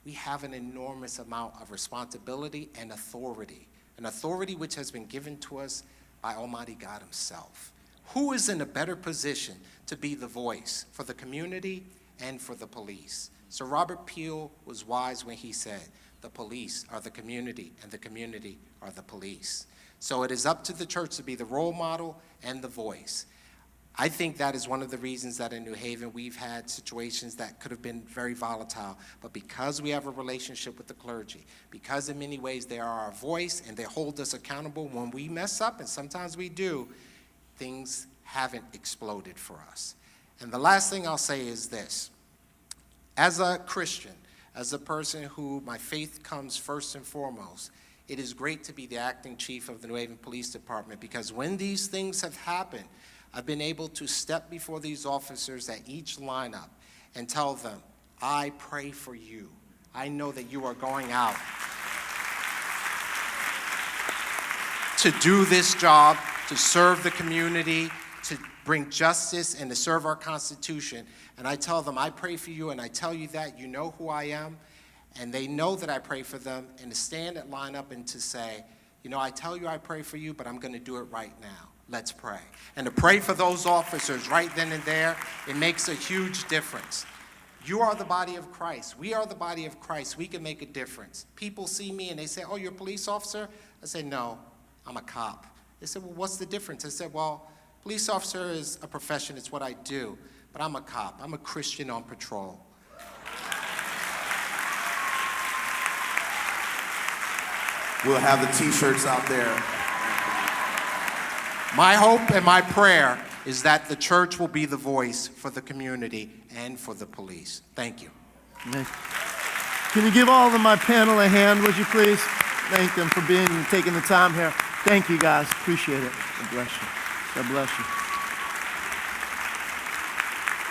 we have an enormous amount of responsibility and authority, an authority which has been given to us by Almighty God himself. Who is in a better position to be the voice for the community and for the police? So Robert Peel was wise when he said, the police are the community, and the community are the police. So it is up to the church to be the role model and the voice. I think that is one of the reasons that in New Haven we've had situations that could have been very volatile, but because we have a relationship with the clergy, because in many ways they are our voice and they hold us accountable when we mess up, and sometimes we do, things haven't exploded for us. And the last thing I'll say is this. As a Christian, as a person who my faith comes first and foremost, it is great to be the acting chief of the New Haven Police Department, because when these things have happened, I've been able to step before these officers at each lineup and tell them, I pray for you. I know that you are going out to do this job, to serve the community, to bring justice and to serve our Constitution. And I tell them, I pray for you, and I tell you that, you know who I am, and they know that I pray for them, and to stand at lineup and to say, you know, I tell you I pray for you, but I'm going to do it right now. Let's pray. And to pray for those officers right then and there, it makes a huge difference. You are the body of Christ. We are the body of Christ. We can make a difference. People see me and they say, oh, you're a police officer? I say, no, I'm a cop. They said, well, what's the difference? I said, well, police officer is a profession. It's what I do. But I'm a cop. I'm a Christian on patrol. We'll have the T-shirts out there. My hope and my prayer is that the church will be the voice for the community and for the police. Thank you. Can you give all of my panel a hand, would you please? Thank them for being and taking the time here. Thank you, guys. Appreciate it. God bless you. God bless you.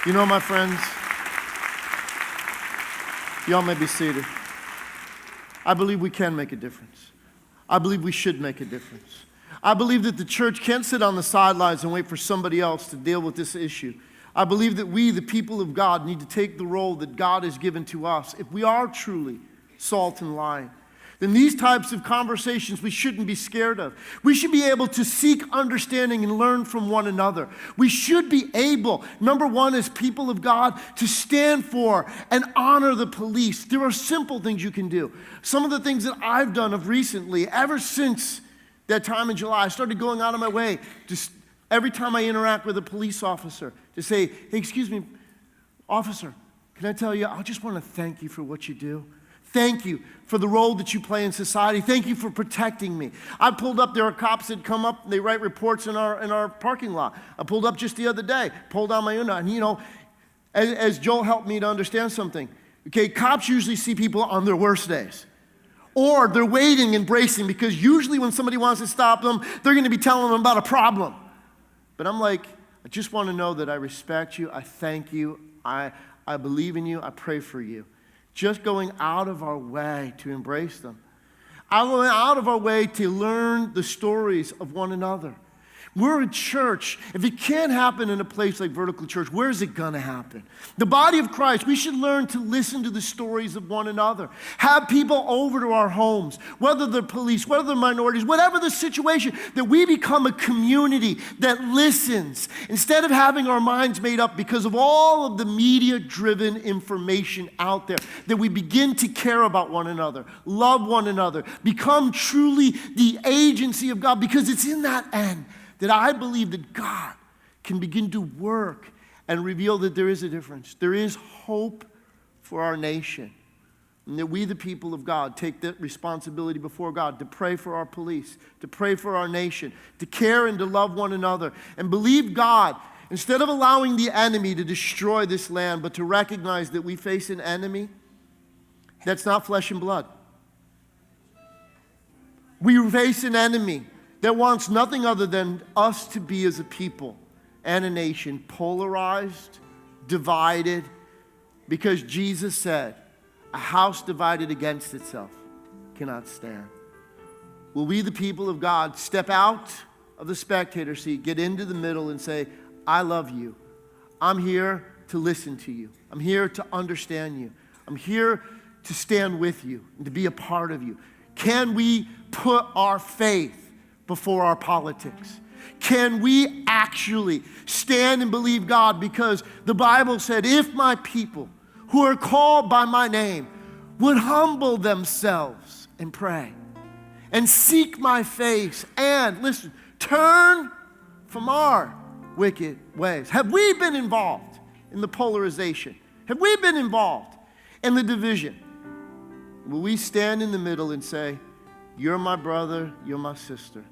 You know, my friends, y'all may be seated. I believe we can make a difference. I believe we should make a difference. I believe that the church can't sit on the sidelines and wait for somebody else to deal with this issue. I believe that we, the people of God, need to take the role that God has given to us. If we are truly salt and light, then these types of conversations we shouldn't be scared of. We should be able to seek understanding and learn from one another. We should be able, number one, as people of God, to stand for and honor the police. There are simple things you can do. Some of the things that I've done of recently, ever since that time in July, I started going out of my way to, every time I interact with a police officer, to say, hey, excuse me, officer, can I tell you, I just want to thank you for what you do. Thank you for the role that you play in society. Thank you for protecting me. I pulled up, there are cops that come up, they write reports in our parking lot. I pulled up just the other day, pulled down my window, and you know, as Joel helped me to understand something, okay, cops usually see people on their worst days. Or they're waiting and bracing, because usually when somebody wants to stop them, they're going to be telling them about a problem. But I'm like, I just want to know that I respect you, I thank you, I believe in you, I pray for you. Just going out of our way to embrace them. Going out of our way to learn the stories of one another. We're a church. If it can't happen in a place like Vertical Church, where is it going to happen? The body of Christ, we should learn to listen to the stories of one another. Have people over to our homes, whether they're police, whether they're minorities, whatever the situation, that we become a community that listens instead of having our minds made up because of all of the media-driven information out there, that we begin to care about one another, love one another, become truly the agency of God, because it's in that end that I believe that God can begin to work and reveal that there is a difference. There is hope for our nation. And that we, the people of God, take that responsibility before God to pray for our police, to pray for our nation, to care and to love one another, and believe God, instead of allowing the enemy to destroy this land, but to recognize that we face an enemy that's not flesh and blood. We face an enemy that wants nothing other than us to be, as a people and a nation, polarized, divided, because Jesus said, a house divided against itself cannot stand. will we, the people of God, step out of the spectator seat, get into the middle and say, I love you. I'm here to listen to you. I'm here to understand you. I'm here to stand with you and to be a part of you. Can we put our faith before our politics? Can we actually stand and believe God? Because the Bible said, if my people who are called by my name would humble themselves and pray and seek my face and, listen, turn from our wicked ways. Have we been involved in the polarization? Have we been involved in the division? Will we stand in the middle and say, you're my brother, you're my sister.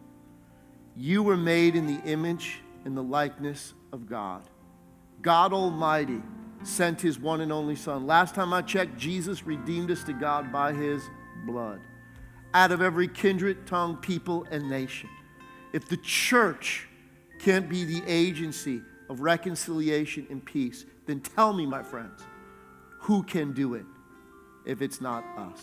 You were made in the image and the likeness of God. God Almighty sent his one and only Son. Last time I checked, Jesus redeemed us to God by his blood. Out of every kindred, tongue, people, and nation. If the church can't be the agency of reconciliation and peace, then tell me, my friends, who can do it if it's not us?